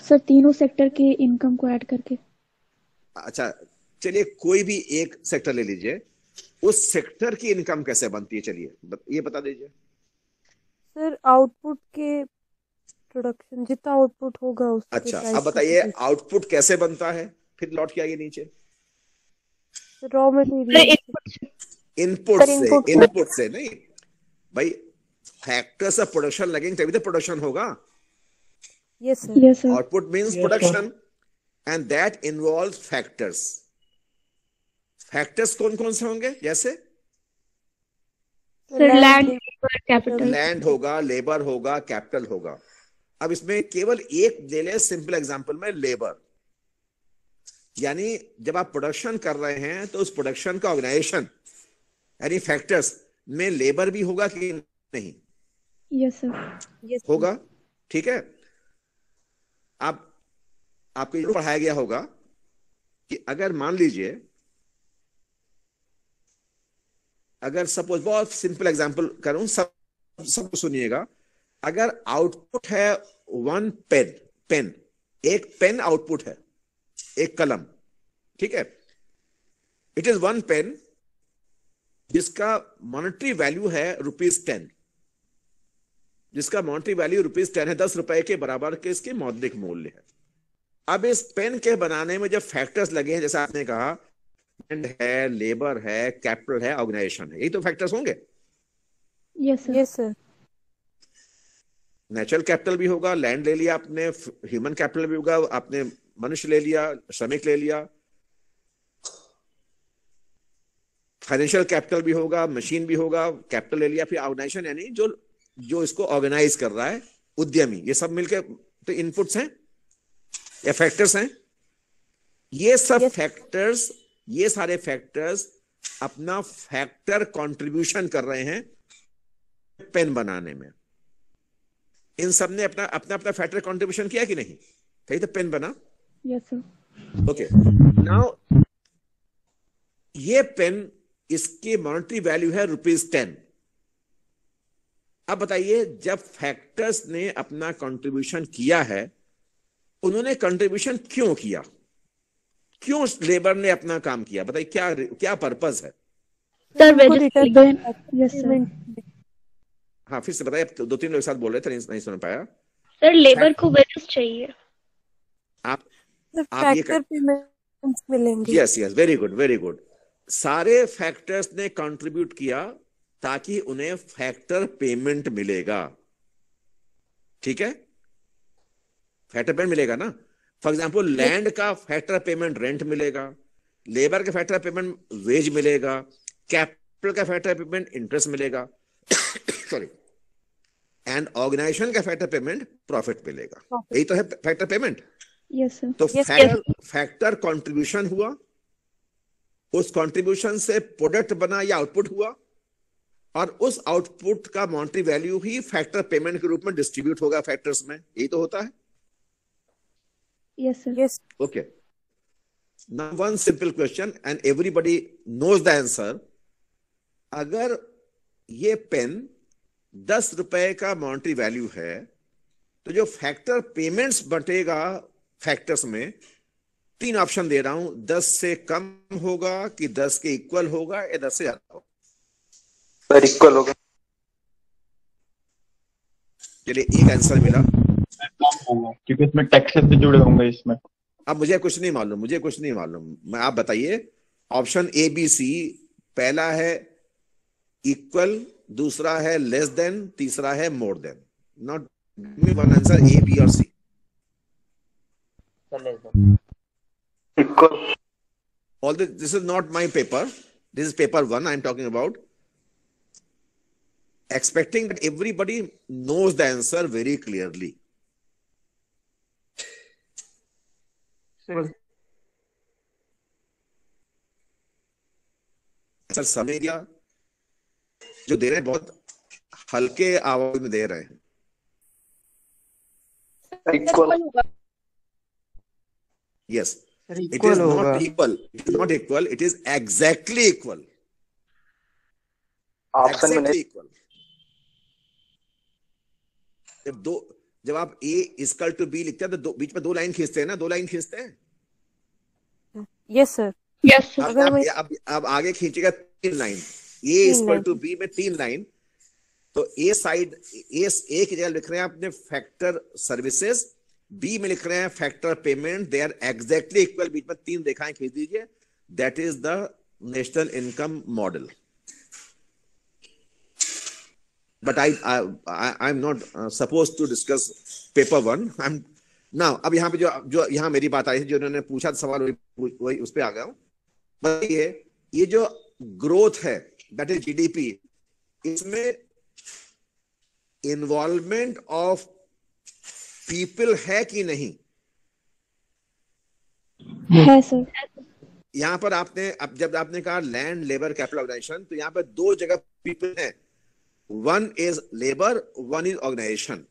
सर तीनों सेक्टर के इनकम को ऐड करके। अच्छा चलिए, कोई भी एक सेक्टर ले लीजिए, उस सेक्टर की इनकम कैसे बनती है, चलिए ये बता दीजिए। सर आउटपुट के प्रोडक्शन, जितना आउटपुट होगा उसके अच्छा, प्राइस अब बताइए आउटपुट कैसे बनता है, फिर लौट के आइए नीचे। रॉ मटेरियल इनपुट से नहीं भाई, फैक्टर्स ऑफ प्रोडक्शन लगेंगे तभी तो प्रोडक्शन होगा। Yes sir. Output means production and that involve factors. Factors कौन कौन से होंगे? जैसे लैंड होगा, लेबर होगा, कैपिटल होगा। अब इसमें केवल एक ले लें सिंपल एग्जांपल में, लेबर। यानी जब आप प्रोडक्शन कर रहे हैं तो उस प्रोडक्शन का ऑर्गेनाइजेशन यानी फैक्टर्स में लेबर भी होगा कि नहीं? Yes sir. होगा, ठीक है। आप आपको ये पढ़ाया गया होगा कि अगर मान लीजिए, अगर सपोज बहुत सिंपल एग्जांपल करूं, सब सुनिएगा, अगर आउटपुट है 1 पेन, एक पेन आउटपुट है, एक कलम, ठीक है, इट इज 1 पेन जिसका मॉनेटरी वैल्यू है ₹10, जिसका मॉनेटरी वैल्यू ₹10 है, 10 रुपए के बराबर के इसके मौद्रिक मूल्य है। अब इस पेन के बनाने में जो फैक्टर्स लगे हैं, जैसे आपने कहा, लैंड है, लेबर है, कैपिटल है, ऑर्गेनाइजेशन है, यही तो फैक्टर्स होंगे। Yes sir. Yes sir. Natural capital भी होगा, लैंड ले लिया आपने, ह्यूमन कैपिटल भी होगा, आपने मनुष्य ले लिया, श्रमिक ले लिया, फाइनेंशियल कैपिटल भी होगा, मशीन भी होगा, कैपिटल ले लिया, फिर ऑर्गेनाइजेशन यानी जो इसको ऑर्गेनाइज कर रहा है, उद्यमी, ये सब मिलकर तो इनपुट्स हैं या फैक्टर्स हैं। ये सब फैक्टर्स, ये सारे फैक्टर्स अपना फैक्टर कंट्रीब्यूशन कर रहे हैं पेन बनाने में। इन सब ने अपना अपना अपना फैक्टर कंट्रीब्यूशन किया कि नहीं, तभी तो पेन बना। Yes sir. ओके, नाउ ये पेन, इसकी मॉनेटरी वैल्यू है ₹10। अब बताइए, जब फैक्टर्स ने अपना कंट्रीब्यूशन किया है, उन्होंने कंट्रीब्यूशन क्यों किया, क्यों लेबर ने अपना काम किया, बताइए क्या क्या पर्पस है? Sir yes sir. हाँ, फिर से बताइए, 2-3 लोग एक साथ बोल रहे थे, नहीं सुन पाया। सर लेबर को वेजेस चाहिए। आप फैक्टर पेमेंट्स मिलेंगे। Yes, very good, very good. सारे फैक्टर्स ने कंट्रीब्यूट किया ताकि उन्हें फैक्टर पेमेंट मिलेगा, ठीक है, फैक्टर पेमेंट मिलेगा ना। फॉर एग्जाम्पल, लैंड का फैक्टर पेमेंट रेंट मिलेगा, लेबर का फैक्टर पेमेंट वेज मिलेगा, कैपिटल का फैक्टर पेमेंट इंटरेस्ट मिलेगा, सॉरी, एंड ऑर्गेनाइजेशन का फैक्टर पेमेंट प्रॉफिट मिलेगा। यही तो है फैक्टर पेमेंट। Yes sir. तो फैक्टर कंट्रीब्यूशन हुआ, उस कंट्रीब्यूशन से प्रोडक्ट बना या आउटपुट हुआ, और उस आउटपुट का मॉनेटरी वैल्यू ही फैक्टर पेमेंट के रूप में डिस्ट्रीब्यूट होगा फैक्टर्स में। यही तो होता है। Yes sir. Yes. Okay, now one simple question and everybody knows the answer. अगर ये पेन 10 रुपए का मॉनेटरी वैल्यू है, तो जो फैक्टर पेमेंट्स बटेगा फैक्टर्स में, 3 ऑप्शन दे रहा हूं, 10 से कम होगा कि 10 के इक्वल होगा या 10 से ज्यादा होगा? सर इक्वल होगा। चलिए, एक आंसर मिला। कम होगा क्योंकि इसमें टैक्सेस भी जुड़े होंगे इसमें। अब मुझे कुछ नहीं मालूम, मैं, आप बताइए। ऑप्शन ए बी सी, पहला है इक्वल, दूसरा है लेस देन, तीसरा है more than. Not give me one answer, A B और C. Equal. All this is not my paper. This is paper 1 I'm talking about. Expecting that everybody knows the answer very clearly. Sir समझ गया? जो दे रहे हैं बहुत हल्के आवाज में दे रहे हैं। Equal. Yes. It is not equal. It is not equal. It is exactly equal. Exactly equal. जब आप A इक्वल टू B लिखते हैं तो बीच में 2 लाइन खींचते हैं ना, 2 लाइन खींचते हैं। Yes sir. Yes sir. अब आगे खींचेगा 3 line. A equal to B में 3 लाइन, तो A साइड, A की जगह लिख रहे हैं आपने फैक्टर सर्विसेज, बी में लिख रहे हैं factor payment, they are exactly equal, बीच में 3 रेखाएं खींच दीजिए। That is the national income model. But I am not suppose to discuss paper 1। I am now, अब यहाँ पे जो यहाँ मेरी बात आई थी, जो उन्होंने पूछा सवाल, वही उस पर आ गया हूं। बताइए, ये जो ग्रोथ है, दैट इज जीडीपी, इसमें इन्वॉल्वमेंट ऑफ पीपल है कि नहीं? है सर। यहां पर आपने, अब जब आपने कहा लैंड, लेबर, कैपिटल, ऑर्गेनाइजेशन, तो यहां पर 2 जगह पीपल हैं। 1 is labour, 1 is organisation.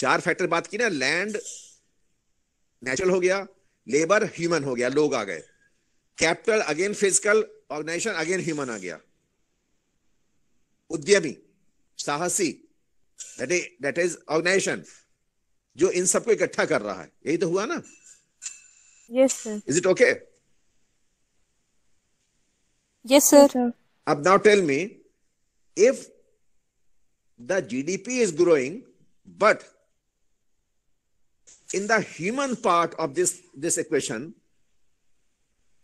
4 factor बात की ना, लैंड नेचुरल हो गया, लेबर ह्यूमन हो गया, लोग आ गए, capital again physical, organization again human आ गया, उद्यमी, साहसी, दैट इज ऑर्गेनाइजेशन जो इन सबको इकट्ठा कर रहा है। यही तो हुआ ना? Yes sir. Is it okay? Yes sir. अब now tell me, if the GDP is growing, but in the human part of this equation,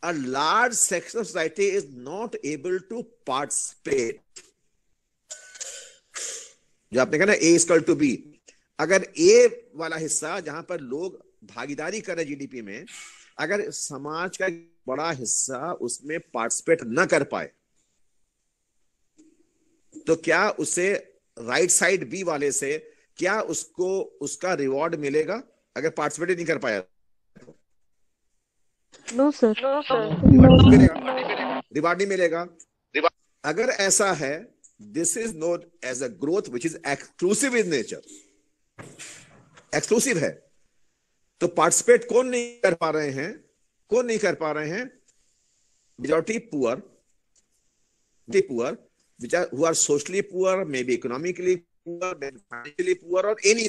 a large section of society is not able to participate. जो आपने कहा ना A is to B, अगर A वाला हिस्सा जहां पर लोग भागीदारी कर रहे जीडीपी में, अगर समाज का बड़ा हिस्सा उसमें पार्टिसिपेट न कर पाए, तो क्या उसे राइट साइड बी वाले से क्या उसको उसका रिवॉर्ड मिलेगा अगर पार्टिसिपेट नहीं कर पाया? No sir. रिवॉर्ड नहीं मिलेगा। अगर ऐसा है, this is known as a growth which is exclusive in nature. Exclusive है तो पार्टिसिपेट कौन नहीं कर पा रहे हैं? कौन नहीं कर पा रहे हैं? Majority poor, who are socially poor, maybe economically poor, maybe financially poor, or any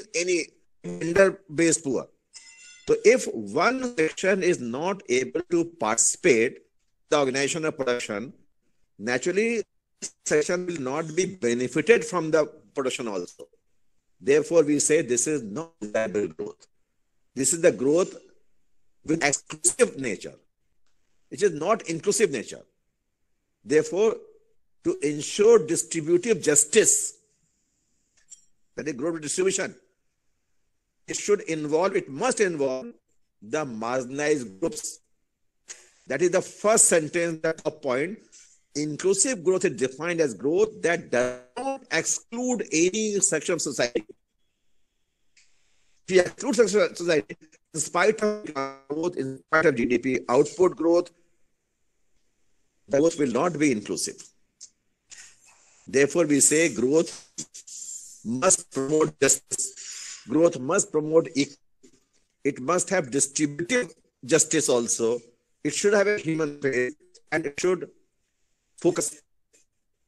gender-based poor. So if one section is not able to participate in the organization of production, naturally section will not be benefited from the production also. Therefore, we say this is not desirable growth. This is the growth with exclusive nature. It is not inclusive nature. Therefore, to ensure distributive justice, that is growth distribution, it must involve the marginalized groups. That is the first sentence, that a point. Inclusive growth is defined as growth that does not exclude any section of society. If you exclude section of society, in spite of growth, in spite of GDP output growth, the growth will not be inclusive. Therefore, we say growth must promote justice. Growth must promote equity. It must have distributive justice also. It should have a human face, and it should focus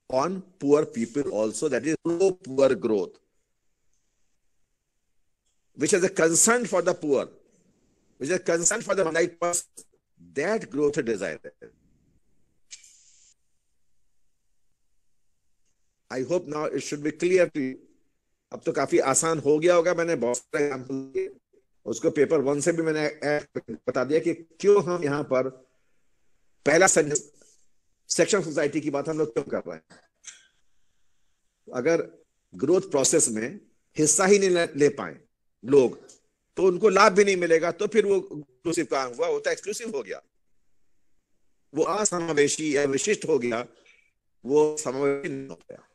on poor people also. That is pro-poor growth, which is a concern for the poor, which is a concern for the right person. That growth is desired. I hope now it should be clear to you. अब तो काफी आसान हो गया होगा। मैंने बहुत सारे एग्जाम्पल दिए, उसको पेपर 1 से भी मैंने बता दिया कि क्यों हम यहाँ पर पहला सेक्शन सोसाइटी की बात हम लोग क्यों कर रहे हैं। अगर ग्रोथ प्रोसेस में हिस्सा ही नहीं ले पाए लोग, तो उनको लाभ भी नहीं मिलेगा, तो फिर वो इंक्लूसिव कहाँ हुआ? वो तो एक्सक्लूसिव हो गया, वो असमावेशी या विशिष्ट हो गया, वो समावेशी नहीं हो गया।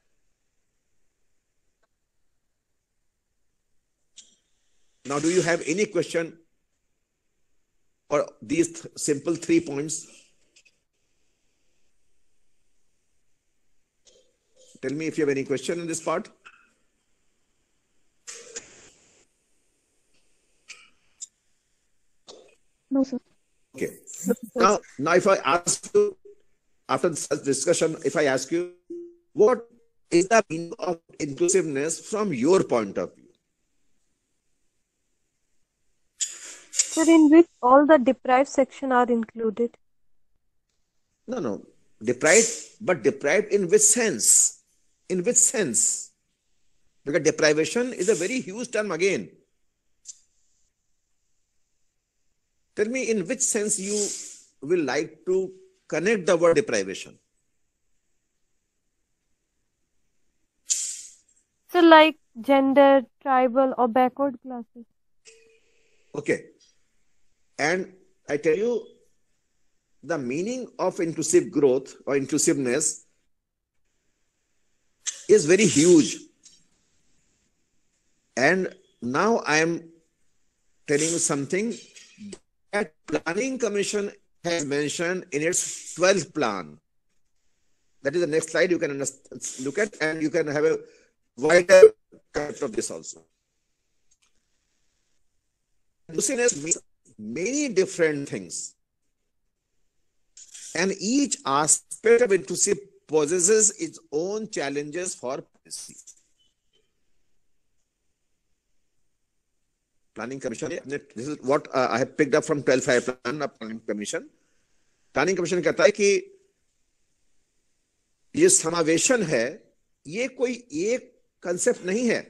Now, do you have any question for these simple 3 points? Tell me if you have any question in this part. No, sir. Okay. Now if I ask you, after this discussion, if I ask you, what is the meaning of inclusiveness from your point of view? Sir, in which all the deprived section are included? No. Deprived, but deprived in which sense? In which sense? Because deprivation is a very huge term again. Tell me in which sense you will like to connect the word deprivation. So like gender, tribal or backward classes. Okay. And I tell you, the meaning of inclusive growth or inclusiveness is very huge. And now I am telling you something that Planning Commission has mentioned in its 12th plan. That is the next slide you can look at, and you can have a wider concept of this also. inclusiveness means many different things. And each aspect of inclusive possesses its own challenges for policy. Planning Commission, this is what I have picked up from 12-5 plan of Planning Commission. Planning Commission कहता है कि ये समावेशन है, ये कोई एक concept नहीं है,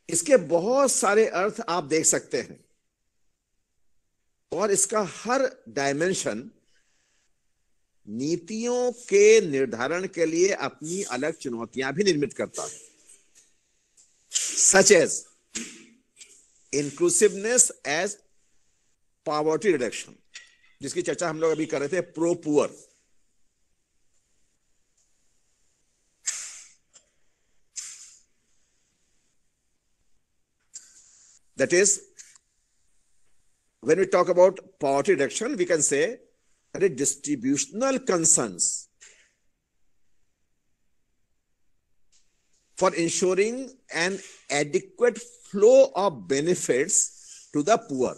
इसके बहुत सारे अर्थ आप देख सकते हैं और इसका हर डायमेंशन नीतियों के निर्धारण के लिए अपनी अलग चुनौतियां भी निर्मित करता है, such as inclusiveness as poverty reduction, जिसकी चर्चा हम लोग अभी कर रहे थे, pro poor. That is, when we talk about poverty reduction, we can say that it distributional concerns for ensuring an adequate flow of benefits to the poor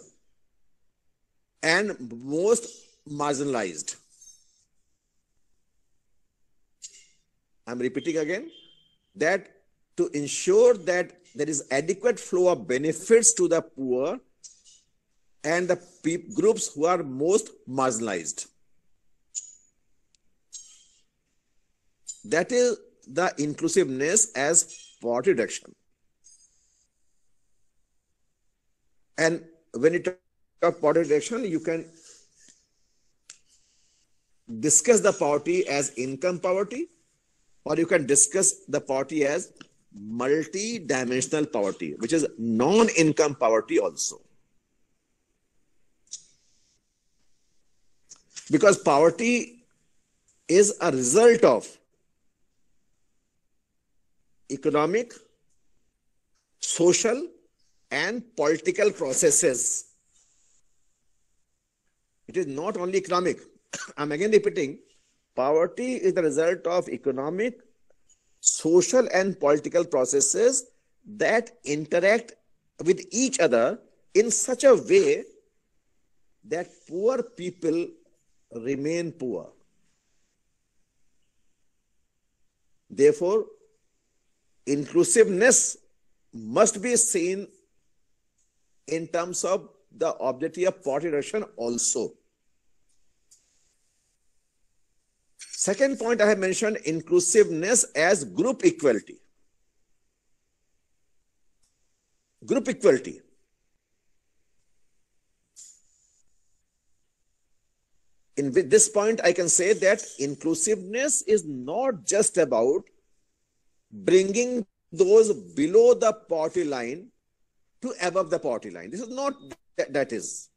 and most marginalized. I'm repeating again that to ensure that there is adequate flow of benefits to the poor and the groups who are most marginalized. That is the inclusiveness as poverty reduction. And when you talk about poverty reduction, you can discuss the poverty as income poverty, or you can discuss the poverty as multi-dimensional poverty, which is non-income poverty also. Because poverty is a result of economic, social, and political processes. It is not only economic. I'm again repeating, poverty is the result of economic, social, and political processes that interact with each other in such a way that poor people remain poor. Therefore, inclusiveness must be seen in terms of the objective of poverty reduction also. Second point I have mentioned, inclusiveness as group equality. Group equality. In this point, I can say that inclusiveness is not just about bringing those below the poverty line to above the poverty line. This is not that is.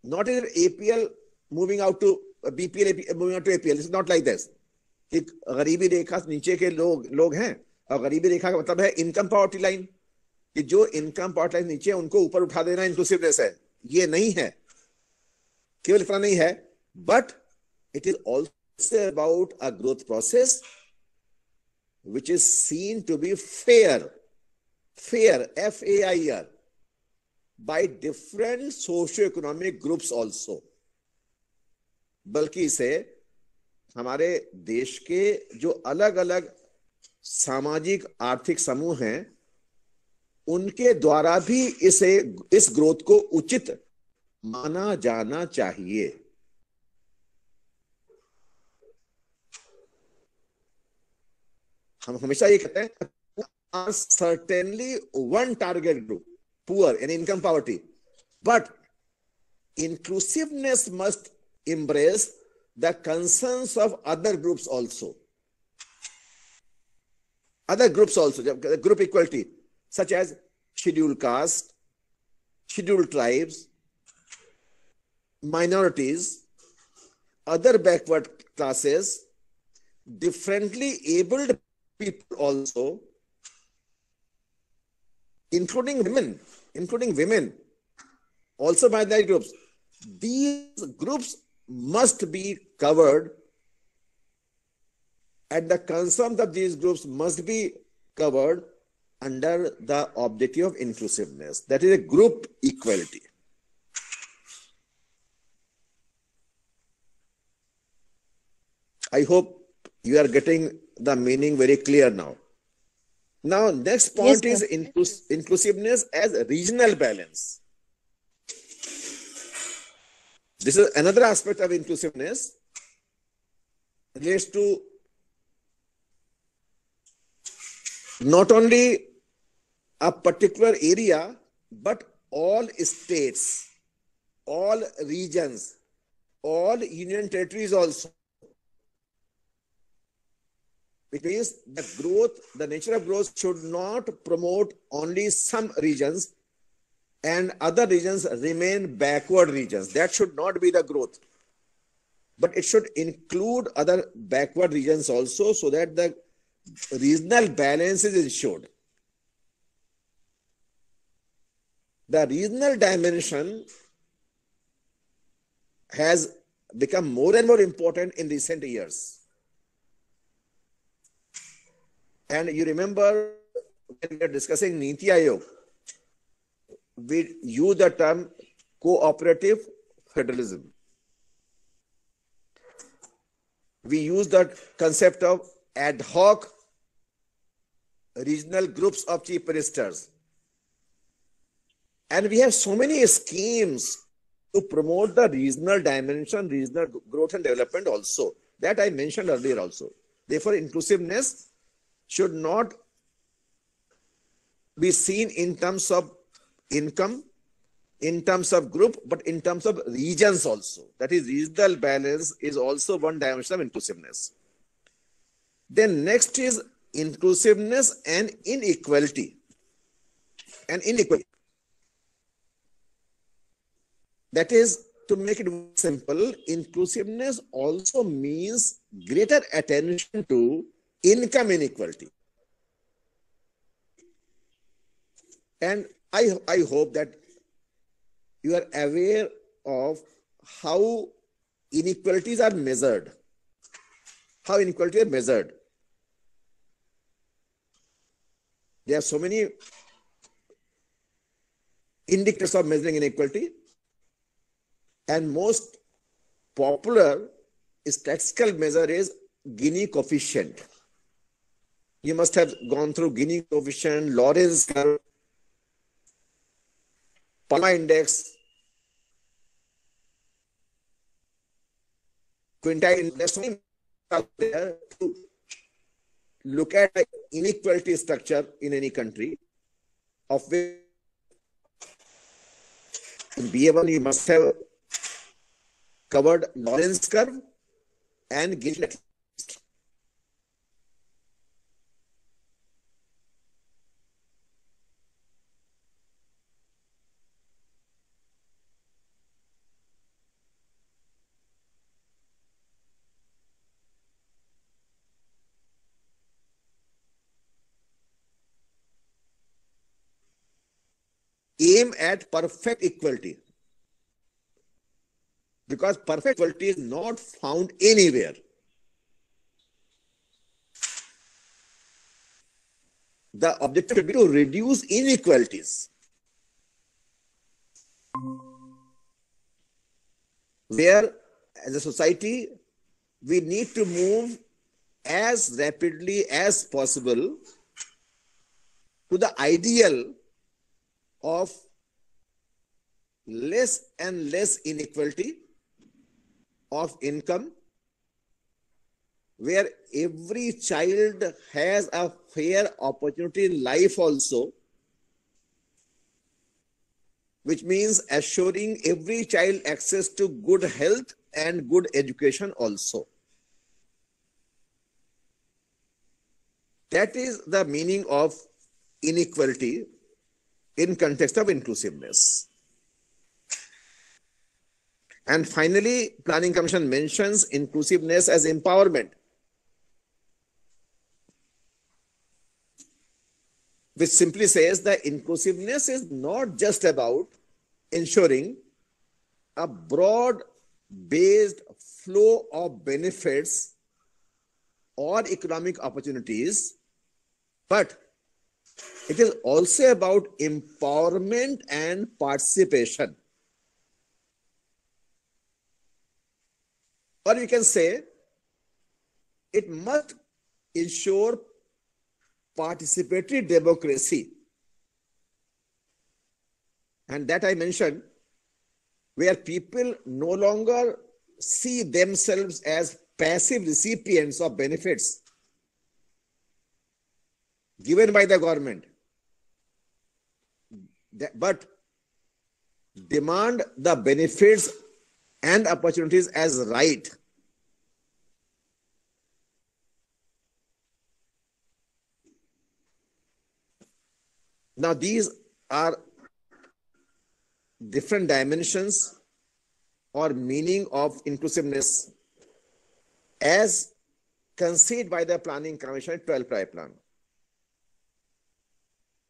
Not in APL moving out to BPL moving out to APL. It's not like this. कि गरीबी रेखा नीचे के लोग हैं और गरीबी रेखा का मतलब है इनकम पॉवर्टी लाइन, कि जो इनकम पॉवर्टी लाइन नीचे है उनको ऊपर उठा देना इंक्लूसिवनेस है. ये नहीं है, केवल इतना नहीं है, but it is also about a growth process which is seen to be fair, F-A-I-R, by different socio-economic groups also. बल्कि इसे हमारे देश के जो अलग अलग सामाजिक आर्थिक समूह हैं उनके द्वारा भी इस ग्रोथ को उचित माना जाना चाहिए. हम हमेशा ये कहते हैं certainly one target group, poor and income poverty, but inclusiveness must embrace the concerns of other groups also. Other groups also, group equality, such as scheduled caste, scheduled tribes, minorities, other backward classes, differently abled people also, including women, also minority groups. These groups must be covered, and the concerns of these groups must be covered under the objective of inclusiveness. That is a group equality. I hope you are getting the meaning very clear now. Now, next point is inclusiveness as regional balance. This is another aspect of inclusiveness, relates to not only a particular area, but all states, all regions, all union territories also. It means the growth, the nature of growth should not promote only some regions and other regions remain backward regions. That should not be the growth. But it should include other backward regions also, so that the regional balance is ensured. The regional dimension has become more and more important in recent years. And you remember when we were discussing Niti Aayog, we use the term cooperative federalism. We use the concept of ad hoc regional groups of chief ministers. And we have so many schemes to promote the regional dimension, regional growth and development also. That I mentioned earlier also. Therefore, inclusiveness should not be seen in terms of income, in terms of group, but in terms of regions also. That is, regional balance is also one dimension of inclusiveness. Then next is inclusiveness and inequality. And inequality. That is, to make it simple, inclusiveness also means greater attention to income inequality. And I hope that you are aware of how inequalities are measured. How inequalities are measured. There are so many indicators of measuring inequality. And most popular statistical measure is Gini coefficient. You must have gone through Gini coefficient, Lorenz curve, Palma index, quintile index. There's so many out there to look at the inequality structure in any country, of which in BA1 you must have covered Lorenz curve and Gini. Aim at perfect equality, because perfect equality is not found anywhere. The objective should be to reduce inequalities, where as a society we need to move as rapidly as possible to the ideal of less and less inequality of income, where every child has a fair opportunity in life also, which means assuring every child access to good health and good education also. That is the meaning of inequality in context of inclusiveness. And finally, Planning Commission mentions inclusiveness as empowerment, which simply says that inclusiveness is not just about ensuring a broad-based flow of benefits or economic opportunities, but It is also about empowerment and participation. Or you can say it must ensure participatory democracy. And that I mentioned, where people no longer see themselves as passive recipients of benefits given by the government, but demand the benefits and opportunities as right. Now, these are different dimensions or meaning of inclusiveness as conceived by the Planning Commission 12 Prior Plan.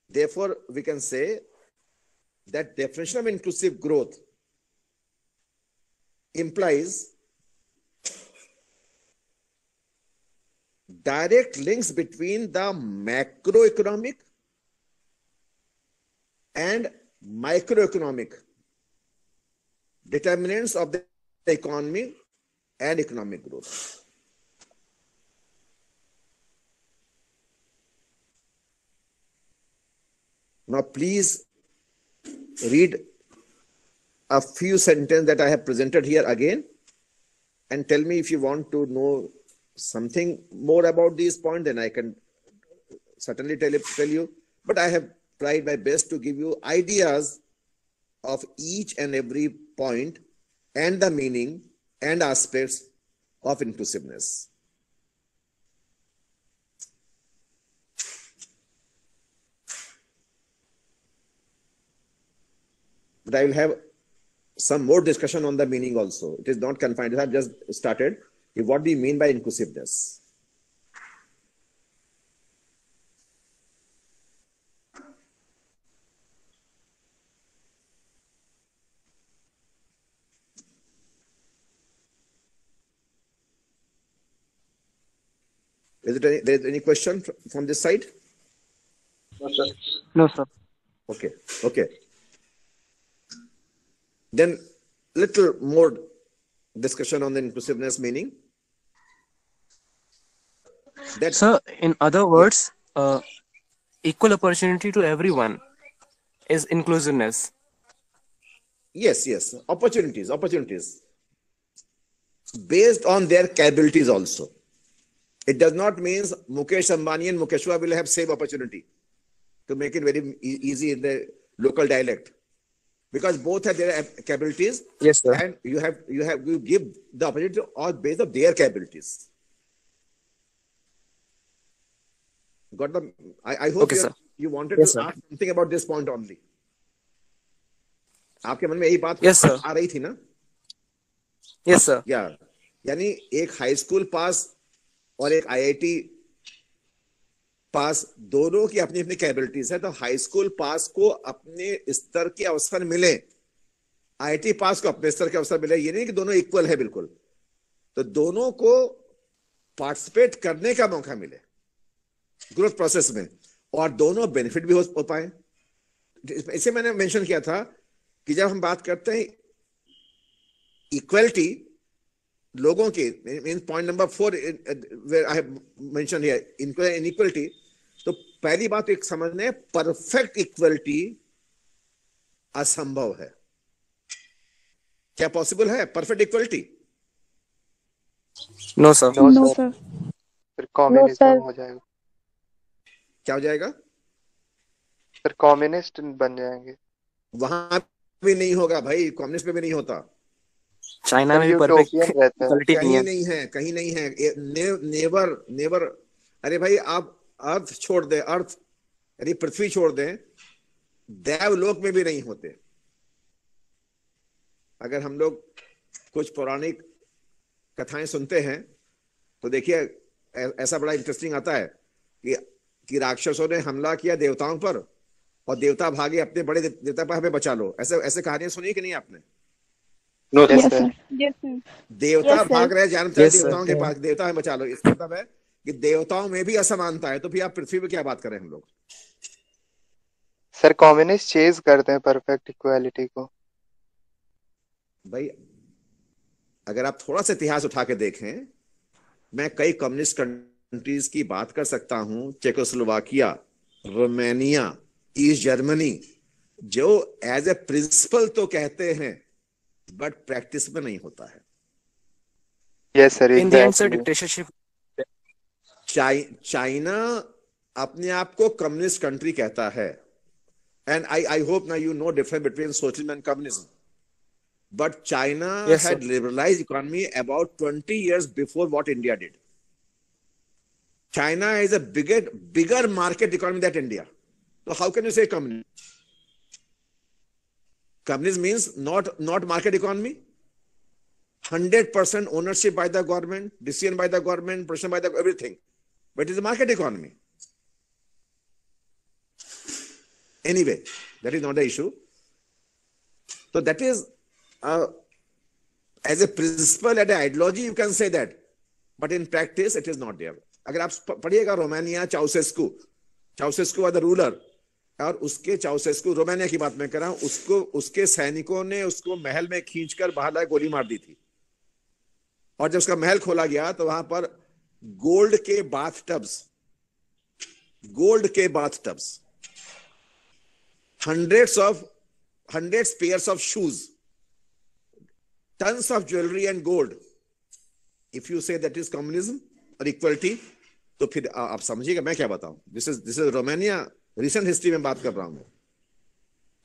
Therefore, we can say that definition of inclusive growth implies direct links between the macroeconomic and microeconomic determinants of the economy and economic growth. Now, please read a few sentences that I have presented here again and tell me if you want to know something more about these points, then I can certainly tell you. But I have tried my best to give you ideas of each and every point and the meaning and aspects of inclusiveness. But I will have some more discussion on the meaning also. It is not confined. I have just started. What do you mean by inclusiveness? Is there any question from this side? No, sir. No, sir. Okay. Then little more discussion on the inclusiveness meaning. Sir, in other words, equal opportunity to everyone is inclusiveness. Yes. Opportunities. Based on their capabilities also. It does not mean Mukesh Ambani and Mukeshwa will have same opportunity, to make it very easy in the local dialect. Because both have their capabilities. Yes, sir. And you give the opportunity on based of their capabilities. Got the? I hope you wanted to ask something about this point only. आपके मन में यही बात आ रही थी ना? Yes, sir. या यानी एक हाई स्कूल पास और एक आईआईटी पास दोनों की अपनी अपनी कैपेबिलिटीज है, तो हाई स्कूल पास को अपने स्तर के अवसर मिले, आईआईटी पास को अपने स्तर के अवसर मिले, ये नहीं कि दोनों इक्वल है बिल्कुल, तो दोनों को पार्टिसिपेट करने का मौका मिले ग्रोथ प्रोसेस में और दोनों बेनिफिट भी हो पाए। इसे मैंने मेंशन किया था कि जब हम बात करते हैं इक्वलिटी लोगों की, mean point number 4 where I have mention here inequality, तो पहली बात एक समझने, परफेक्ट इक्वलिटी असंभव है। क्या पॉसिबल है परफेक्ट इक्वलिटी? No sir. फिर कम्युनिज्म हो जाएगा। क्या हो जाएगा? फिर कम्युनिस्ट बन जाएंगे। वहां भी नहीं होगा भाई, कम्युनिस्ट में भी नहीं होता। चाइना में भी परफेक्ट इक्वलिटी कहीं नहीं है। नेवर। अरे भाई आप अर्थ छोड़ दे, अर्थ यानी पृथ्वी छोड़ दें, देवलोक में भी नहीं होते। अगर हम लोग कुछ पौराणिक कथाएं सुनते हैं तो देखिए ऐसा बड़ा इंटरेस्टिंग आता है कि राक्षसों ने हमला किया देवताओं पर और देवता भागे, अपने बड़े देवता पर हमें बचा लो। ऐसे कहानियां सुनी कि नहीं आपने? देवता भाग रहे जानते हैं देवताओं के पास, देवता हमें बचा लो। इसका मतलब है कि देवताओं में भी असमानता है, तो फिर आप पृथ्वी पे क्या बात करें हम लोग? सर कम्युनिस्ट चेज करते हैं परफेक्ट इक्वालिटी को। भाई अगर आप थोड़ा सा इतिहास उठा के देखें, मैं कई कम्युनिस्ट कंट्रीज की बात कर सकता हूं, चेकोस्लोवाकिया, रोमानिया, ईस्ट जर्मनी, जो एज ए प्रिंसिपल तो कहते हैं बट प्रैक्टिस में नहीं होता है। Yes sir, in the end sir exactly. Dictatorship. China अपने आप को कम्युनिस्ट कंट्री कहता है, and I hope now you know difference between socialism and communism. But China Yes, had sir. liberalized economy about 20 years before what India did. China is a bigger market economy than India. So how can you say communism? Communism means not market economy. 100% ownership by the government, decision by the government, production by the everything. But it is a market economy. Anyway, that is not the issue. So that is, as a principle, as an ideology, you can say that. But in practice, it is not there. अगर आप पढ़िएगा Romania, चाउसेस्कू was the ruler, और उसके चाउसेस्कू, Romania की बात मैं कर रहा हूं, उसके सैनिकों ने उसको महल में खींचकर बाहर लाकर गोली मार दी थी। और जब उसका महल खोला गया तो वहां पर गोल्ड के bath tubs, hundreds pairs of shoes, tons of jewelry and gold. If you say that is communism or equality, तो फिर आप समझिएगा मैं क्या बताऊं। This is Romania, recent history में बात कर रहा हूं,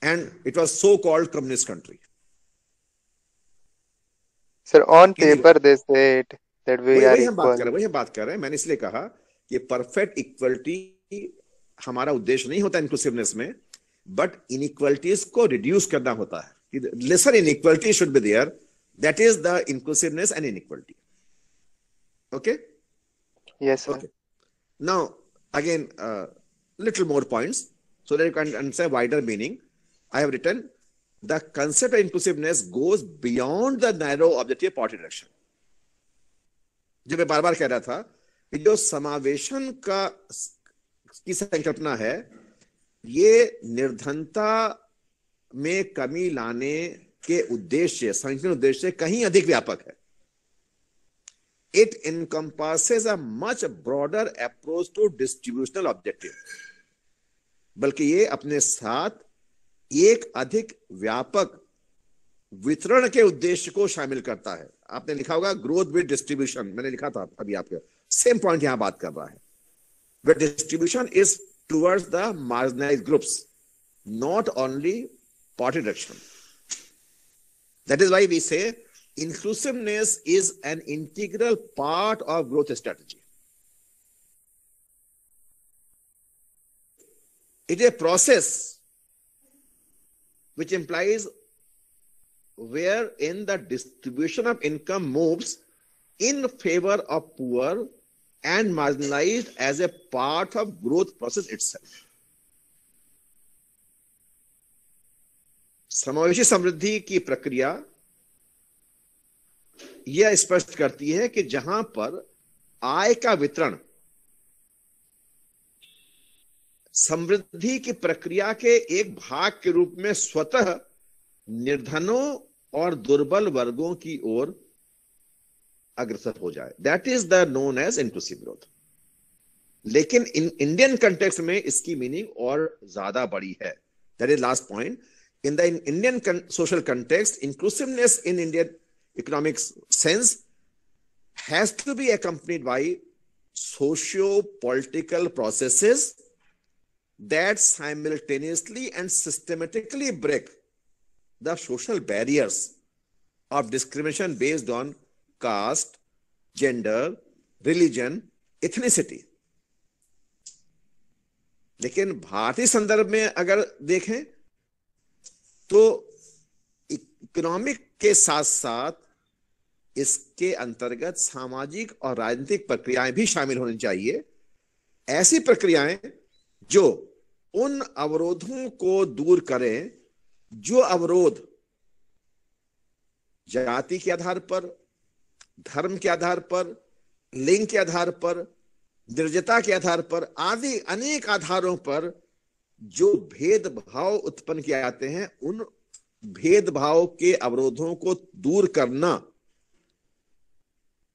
and it was so called communist country. Sir, on paper they say it that we are equal. वही हम बात कर रहे हैं। मैंने इसलिए कहा कि परफेक्ट इक्वलिटी हमारा उद्देश्य नहीं होता इंक्लूसिवनेस में, बट इनइक्वालिटीज को रिड्यूस करना होता है। Lesser inequality should be there, that is the inclusiveness and inequality. Okay, Yes sir. okay. Now again little more points so that you can understand wider meaning. I have written the concept of inclusiveness goes beyond the narrow objective poverty reduction. जो मैं बार बार कह रहा था कि जो समावेशन की संकल्पना है, ये निर्धनता में कमी लाने के उद्देश्य, संगठन उद्देश्य कहीं अधिक व्यापक है। It encompasses a much broader approach to distributional objective. बल्कि ये अपने साथ एक अधिक व्यापक वितरण के उद्देश्य को शामिल करता है। आपने लिखा होगा ग्रोथ विद डिस्ट्रीब्यूशन, मैंने लिखा था अभी आपके, सेम पॉइंट यहां बात कर रहा है। Where distribution is towards the marginalized groups, not only poverty reduction. That is why we say inclusiveness is an integral part of growth strategy. It is a process which implies wherein the distribution of income moves in favor of poor and marginalized as a part of growth process itself. समावेशी समृद्धि की प्रक्रिया यह स्पष्ट करती है कि जहां पर आय का वितरण समृद्धि की प्रक्रिया के एक भाग के रूप में स्वतः निर्धनों और दुर्बल वर्गों की ओर अग्रसर हो जाए, that is the known as inclusive growth. लेकिन इन इंडियन कंटेक्स्ट में इसकी मीनिंग और ज्यादा बड़ी है। That is last point. In the Indian social context, inclusiveness in Indian economic sense has to be accompanied by socio-political processes that simultaneously and systematically break the social barriers of discrimination based on caste, gender, religion, ethnicity. लेकिन भारतीय संदर्भ में अगर देखें तो economic के साथ साथ इसके अंतर्गत सामाजिक और राजनीतिक प्रक्रियाएं भी शामिल होनी चाहिए। ऐसी प्रक्रियाएं जो उन अवरोधों को दूर करें जो अवरोध जाति के आधार पर, धर्म के आधार पर, लिंग के आधार पर, निर्जता के आधार पर आदि अनेक आधारों पर जो भेदभाव उत्पन्न किए जाते हैं उन भेदभाव के अवरोधों को दूर करना,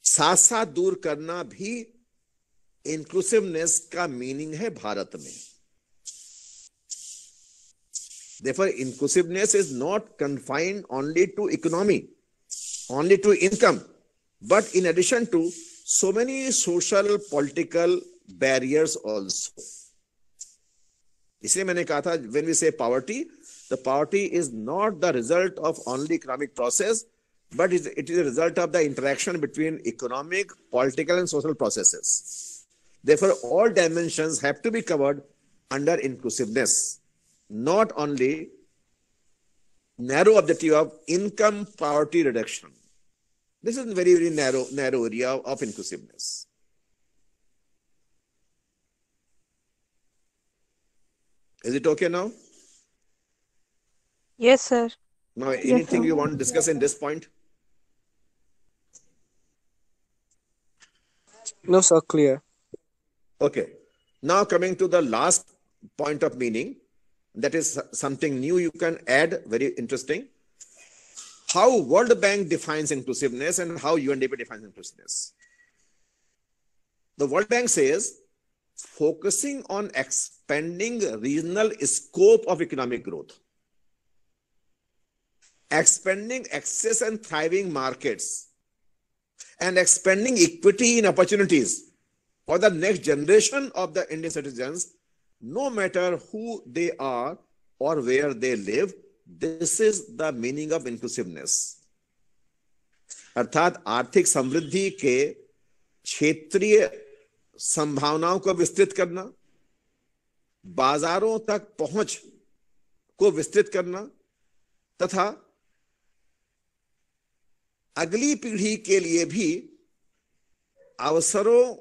साथ साथ दूर करना भी इंक्लूसिवनेस का मीनिंग है भारत में। Therefore, inclusiveness is not confined only to economy, only to income, but in addition to so many social, political barriers also. इसलिए मैंने कहा था, when we say poverty, the poverty is not the result of only economic process, but it is a result of the interaction between economic, political, and social processes. Therefore, all dimensions have to be covered under inclusiveness. Not only narrow objective of income poverty reduction. This is a very, very narrow area of inclusiveness. Is it okay now? Yes, sir. Now, anything you want to discuss in this point? No, sir, clear. Okay. Now coming to the last point of meaning. That is something new you can add, very interesting. How World Bank defines inclusiveness and how UNDP defines inclusiveness. The World Bank says, focusing on expanding regional scope of economic growth, expanding access and thriving markets, and expanding equity in opportunities for the next generation of the Indian citizens, no matter who they are or where they live. This is the meaning of inclusiveness. अर्थात आर्थिक समृद्धि के क्षेत्रीय संभावनाओं को विस्तृत करना, बाजारों तक पहुंच को विस्तृत करना तथा अगली पीढ़ी के लिए भी अवसरों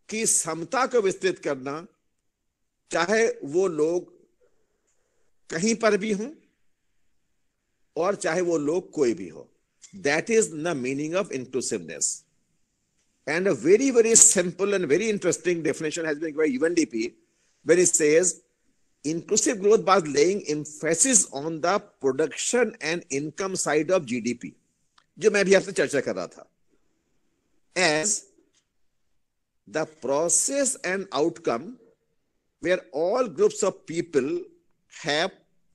की समता को विस्तृत करना, चाहे वो लोग कहीं पर भी हों और चाहे वो लोग कोई भी हो. That is the meaning of inclusiveness. And a very, very simple and very interesting definition has been given by UNDP when it says inclusive growth by laying emphasis on the production and income side of GDP, जो मैं भी आपसे चर्चा कर रहा था, as the process and outcome where all groups of people have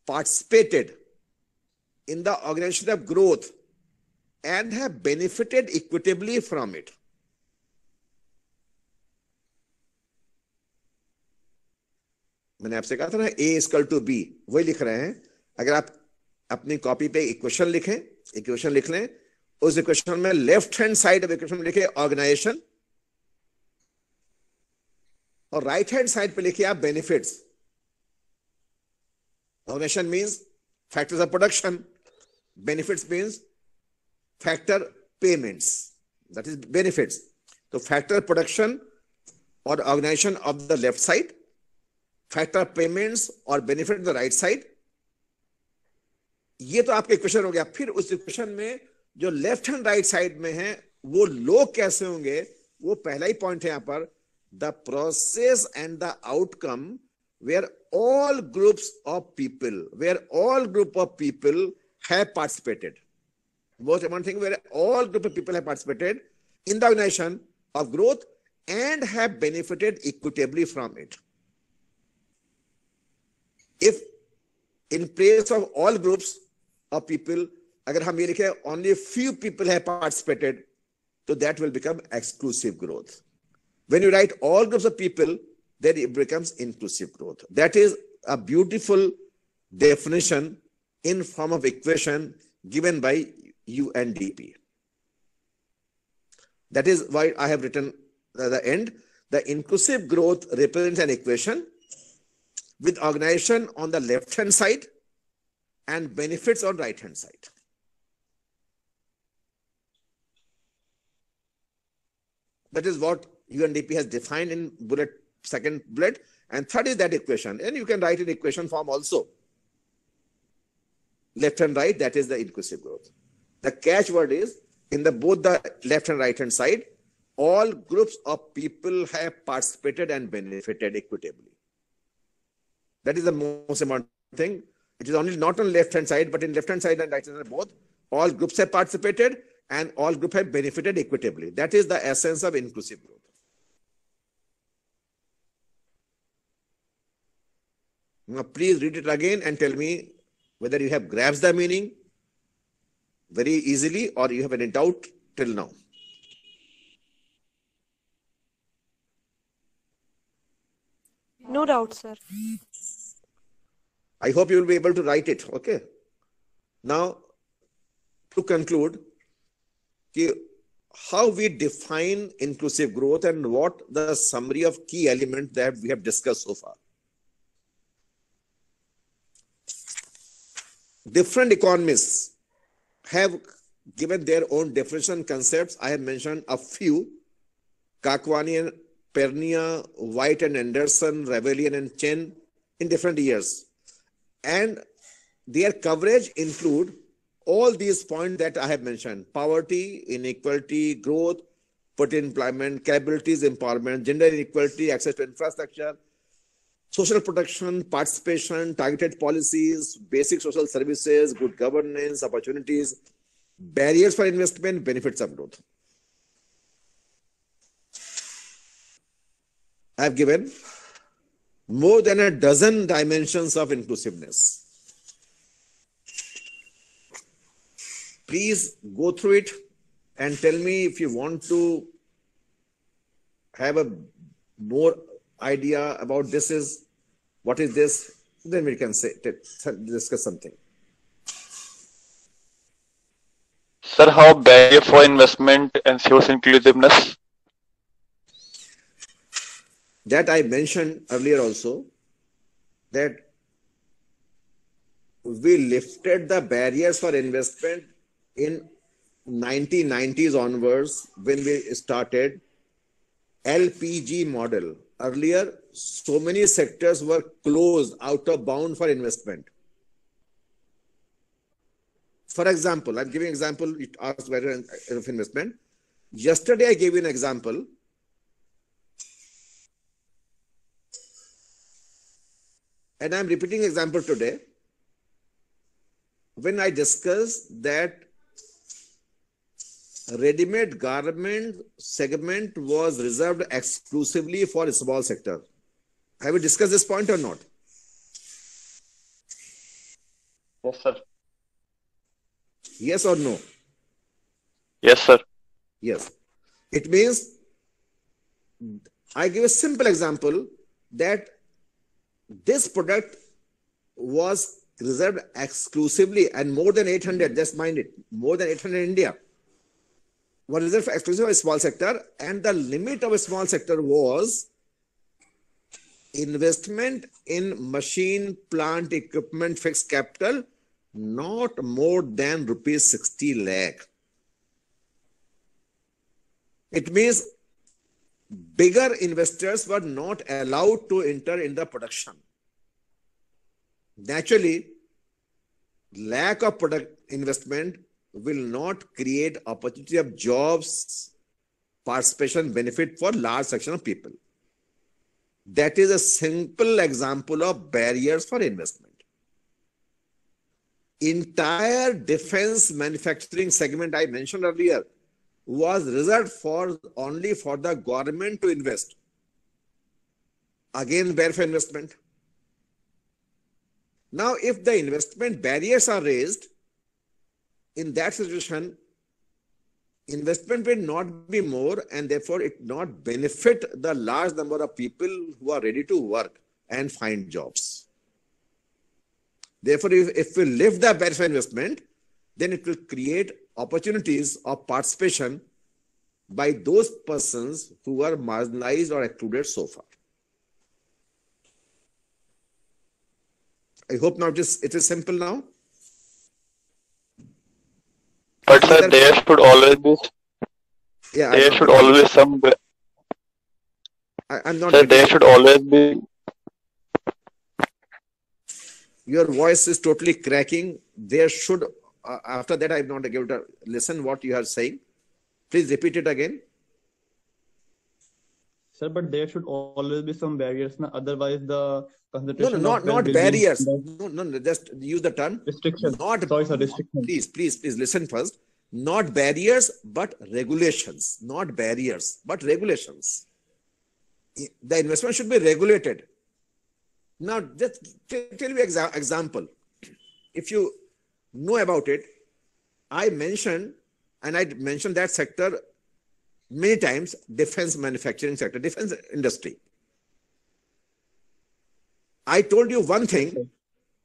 participated in the organization of growth and have benefited equitably from it. मैंने आपसे कहा था ना A इक्वल टू B, वही लिख रहे हैं. अगर आप अपनी कॉपी पे इक्वेशन लिखें, इक्वेशन लिख लें, उस इक्वेशन में left hand side of equation में लिखे ऑर्गेनाइजेशन और राइट हैंड साइड पे लिखिए आप benefits. Organisation means factors of production, benefits means factor payments, that is benefits. तो फैक्टर प्रोडक्शन और organisation of the left side, factor payments और benefit the right side. ये तो आपका इक्वेशन हो गया. फिर उस इक्वेशन में जो लेफ्ट हैंड राइट साइड में है वो लोग कैसे होंगे, वो पहला ही पॉइंट है यहां पर. The process and the outcome where all groups of people have participated. Most important thing, where all group of people have participated in the organization of growth and have benefited equitably from it. If in place of all groups of people, अगर हम ये लिखे only few people have participated, so that will become exclusive growth. When you write all groups of people, then it becomes inclusive growth. That is a beautiful definition in form of equation given by UNDP. That is why I have written at the end, the inclusive growth represents an equation with organization on the left hand side and benefits on right hand side. That is what UNDP has defined in second bullet, and third is that equation, and you can write in equation form also. Left and right, that is the inclusive growth. The catchword is in both the left and right hand side, all groups of people have participated and benefited equitably. That is the most important thing. It is only not on left-hand side, but in left-hand side and right-hand side both, all groups have participated and all groups have benefited equitably. That is the essence of inclusive growth. Now, please read it again and tell me whether you have grasped the meaning very easily or you have any doubt till now. No doubt, sir. I hope you will be able to write it. Okay. Now, to conclude, how we define inclusive growth and what the summary of key elements that we have discussed so far. Different economists have given their own definition concepts. I have mentioned a few: Kakwani, Pernia, White and Anderson, Ravellian and Chen in different years. And their coverage include all these points that I have mentioned: poverty, inequality, growth, poverty employment, capabilities, empowerment, gender inequality, access to infrastructure, social protection, participation, targeted policies, basic social services, good governance, opportunities, barriers for investment, benefits of growth. I have given more than a dozen dimensions of inclusiveness. Please go through it and tell me if you want to have a more idea about this is, what is this, then we can discuss something. Sir, how barrier for investment ensures inclusiveness? That I mentioned earlier also, that we lifted the barriers for investment in 1990s onwards when we started LPG model. Earlier, so many sectors were closed, out of bound for investment. For example, I'm giving an example, it asked whether of investment. Yesterday, I gave you an example. And I'm repeating example today. When I discussed that ready-made garment segment was reserved exclusively for a small sector. Have we discussed this point or not? Yes, sir. Yes or no? Yes, sir. Yes. It means, I give a simple example that this product was reserved exclusively, and more than 800, just mind it, more than 800 in India, was reserved exclusively for a small sector, and the limit of a small sector was investment in machine, plant, equipment, fixed capital, not more than rupees 60 lakh. It means bigger investors were not allowed to enter in the production. Naturally, lack of product investment will not create opportunity of jobs, participation, benefit for large section of people. That is a simple example of barriers for investment. Entire defense manufacturing segment I mentioned earlier was reserved only for the government to invest. Again, barrier for investment. Now, if the investment barriers are raised, in that situation, investment will not be more, and therefore it not benefit the large number of people who are ready to work and find jobs. Therefore, if we lift the barriers for investment, then it will create opportunities of participation by those persons who are marginalized or excluded so far. I hope now it is simple now. But sir, there should always be. Yeah, there should always some. I'm not. Sir, there should always be. Your voice is totally cracking. There should. After that, I'm not able to listen what you are saying. Please repeat it again. Sir, but there should always be some barriers. Otherwise, the concentration not of wealth will be barriers. in No, just use the term. restrictions. Not, Sorry, sir, restrictions. please listen first. Not barriers, but regulations. Not barriers, but regulations. The investment should be regulated. Now, just tell you example. If you know about it, I mentioned that sector many times, defense manufacturing sector, defense industry. I told you one thing,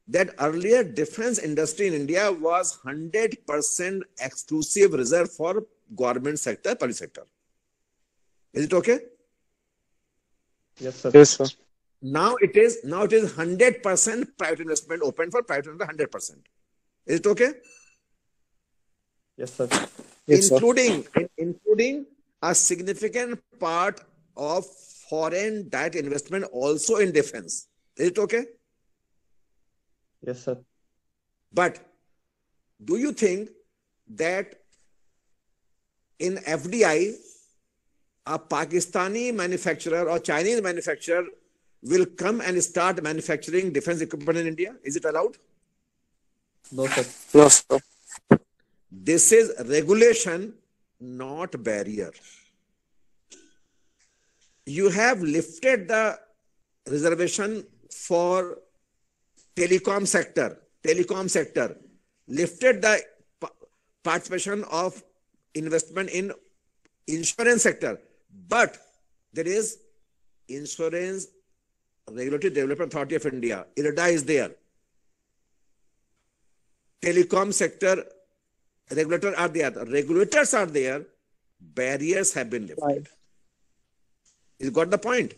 that earlier defense industry in India was 100% exclusive reserve for government sector, public sector. Is it okay? Yes, sir. Yes, sir. Now it is 100% private investment open for private investment, 100%. Is it okay? Yes, sir. Yes, sir. Including a significant part of foreign direct investment also in defense. Is it okay? Yes, sir. But do you think that in FDI, a Pakistani manufacturer or Chinese manufacturer will come and start manufacturing defense equipment in India? Is it allowed? No, sir. No, sir. This is regulation, not barrier. You have lifted the reservation for telecom sector, lifted the participation of investment in insurance sector, but there is Insurance Regulatory Development Authority of India, IRDA is there. Telecom sector regulators are there, barriers have been lifted. Right. You got the point?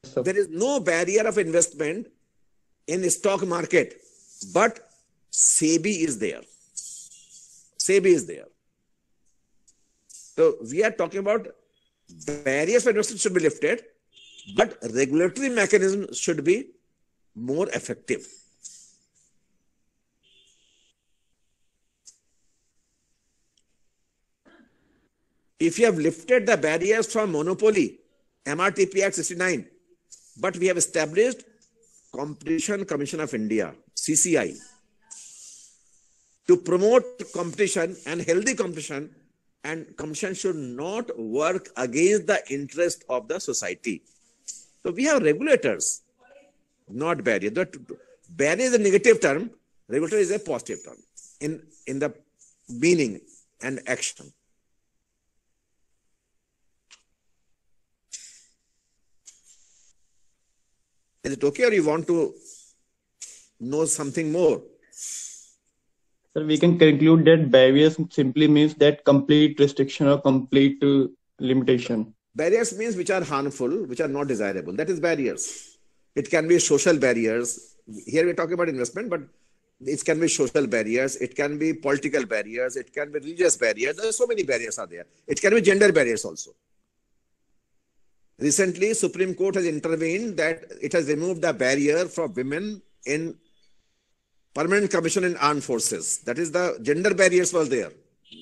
Sir. There is no barrier of investment in the stock market, but SEBI is there. SEBI is there. So we are talking about barriers for investment should be lifted, but regulatory mechanism should be more effective. If you have lifted the barriers from monopoly, MRTP Act 69, but we have established Competition Commission of India, CCI, to promote competition and healthy competition, and competition should not work against the interest of the society. So we have regulators, not barriers. Barrier is a negative term, regulator is a positive term in the meaning and action. Is it okay, or you want to know something more? Sir, we can conclude that barriers simply means that complete restriction or complete limitation. Barriers means which are harmful, which are not desirable. That is barriers. It can be social barriers. Here we're talking about investment, but it can be social barriers. It can be political barriers. It can be religious barriers. There are so many barriers are there. It can be gender barriers also. Recently, Supreme Court has intervened that it has removed the barrier for women in permanent commission in armed forces. That is, the gender barriers was there.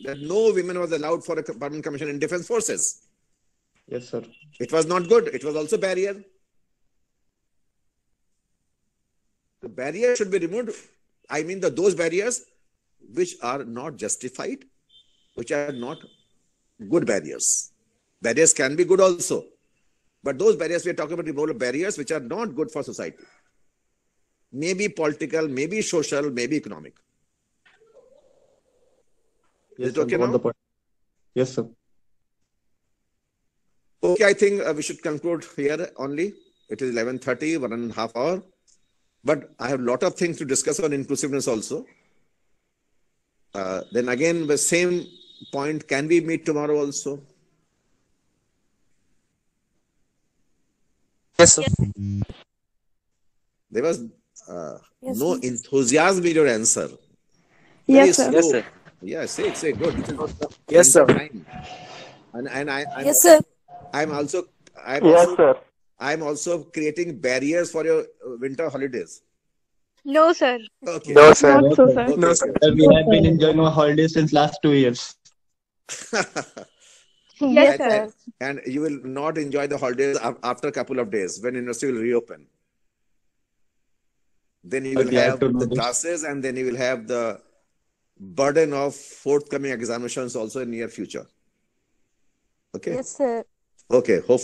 That no women was allowed for a permanent commission in defense forces. Yes, sir. It was not good. It was also barrier. The barrier should be removed. I mean, those barriers which are not justified, which are not good barriers. Barriers can be good also. But those barriers we are talking about, removal barriers which are not good for society. Maybe political, maybe social, maybe economic. Yes, Is it okay sir, on now? the point. Yes, sir. Okay, I think we should conclude here only. It is 11:30, 1.5 hours. But I have a lot of things to discuss on inclusiveness also. Then again, the same point, can we meet tomorrow also? Yes, sir. There was Yes, no sir. enthusiasm in your answer. Yes, Very sir. Yes, slow. sir. Yeah, say good. Yes, sir. Time. And Yes, sir. I'm also creating barriers for your winter holidays. No, sir. Okay. No, sir. Not so, sir. No, sir. Sir, we have been enjoying our holidays since last 2 years. Yes, sir. And you will not enjoy the holidays after a couple of days when university will reopen. Then you will have the classes, and then you will have the burden of forthcoming examinations also in near future. Okay. Yes, sir. Okay. Hope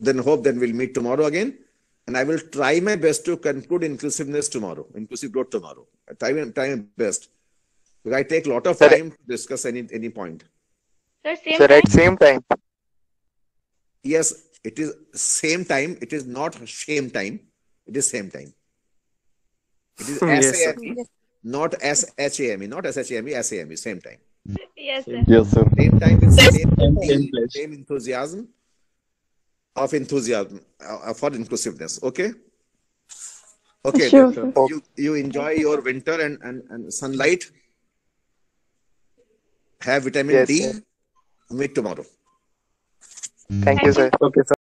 we'll meet tomorrow again, and I will try my best to conclude inclusive growth tomorrow. Try my best, because I take a lot of time to discuss any point. Sir, at same time. Yes, it is same time. It is not same time. It is same time. It is SAME, not SHAME, not SHAME, SAME, same time. Yes, sir. Yes, sir. Same time with place. same enthusiasm for inclusiveness. Okay? Okay. Sure, Then sure. you enjoy your winter and sunlight. Have vitamin Yes, D. sir. Meet tomorrow. Thank you, sir. Okay, sir.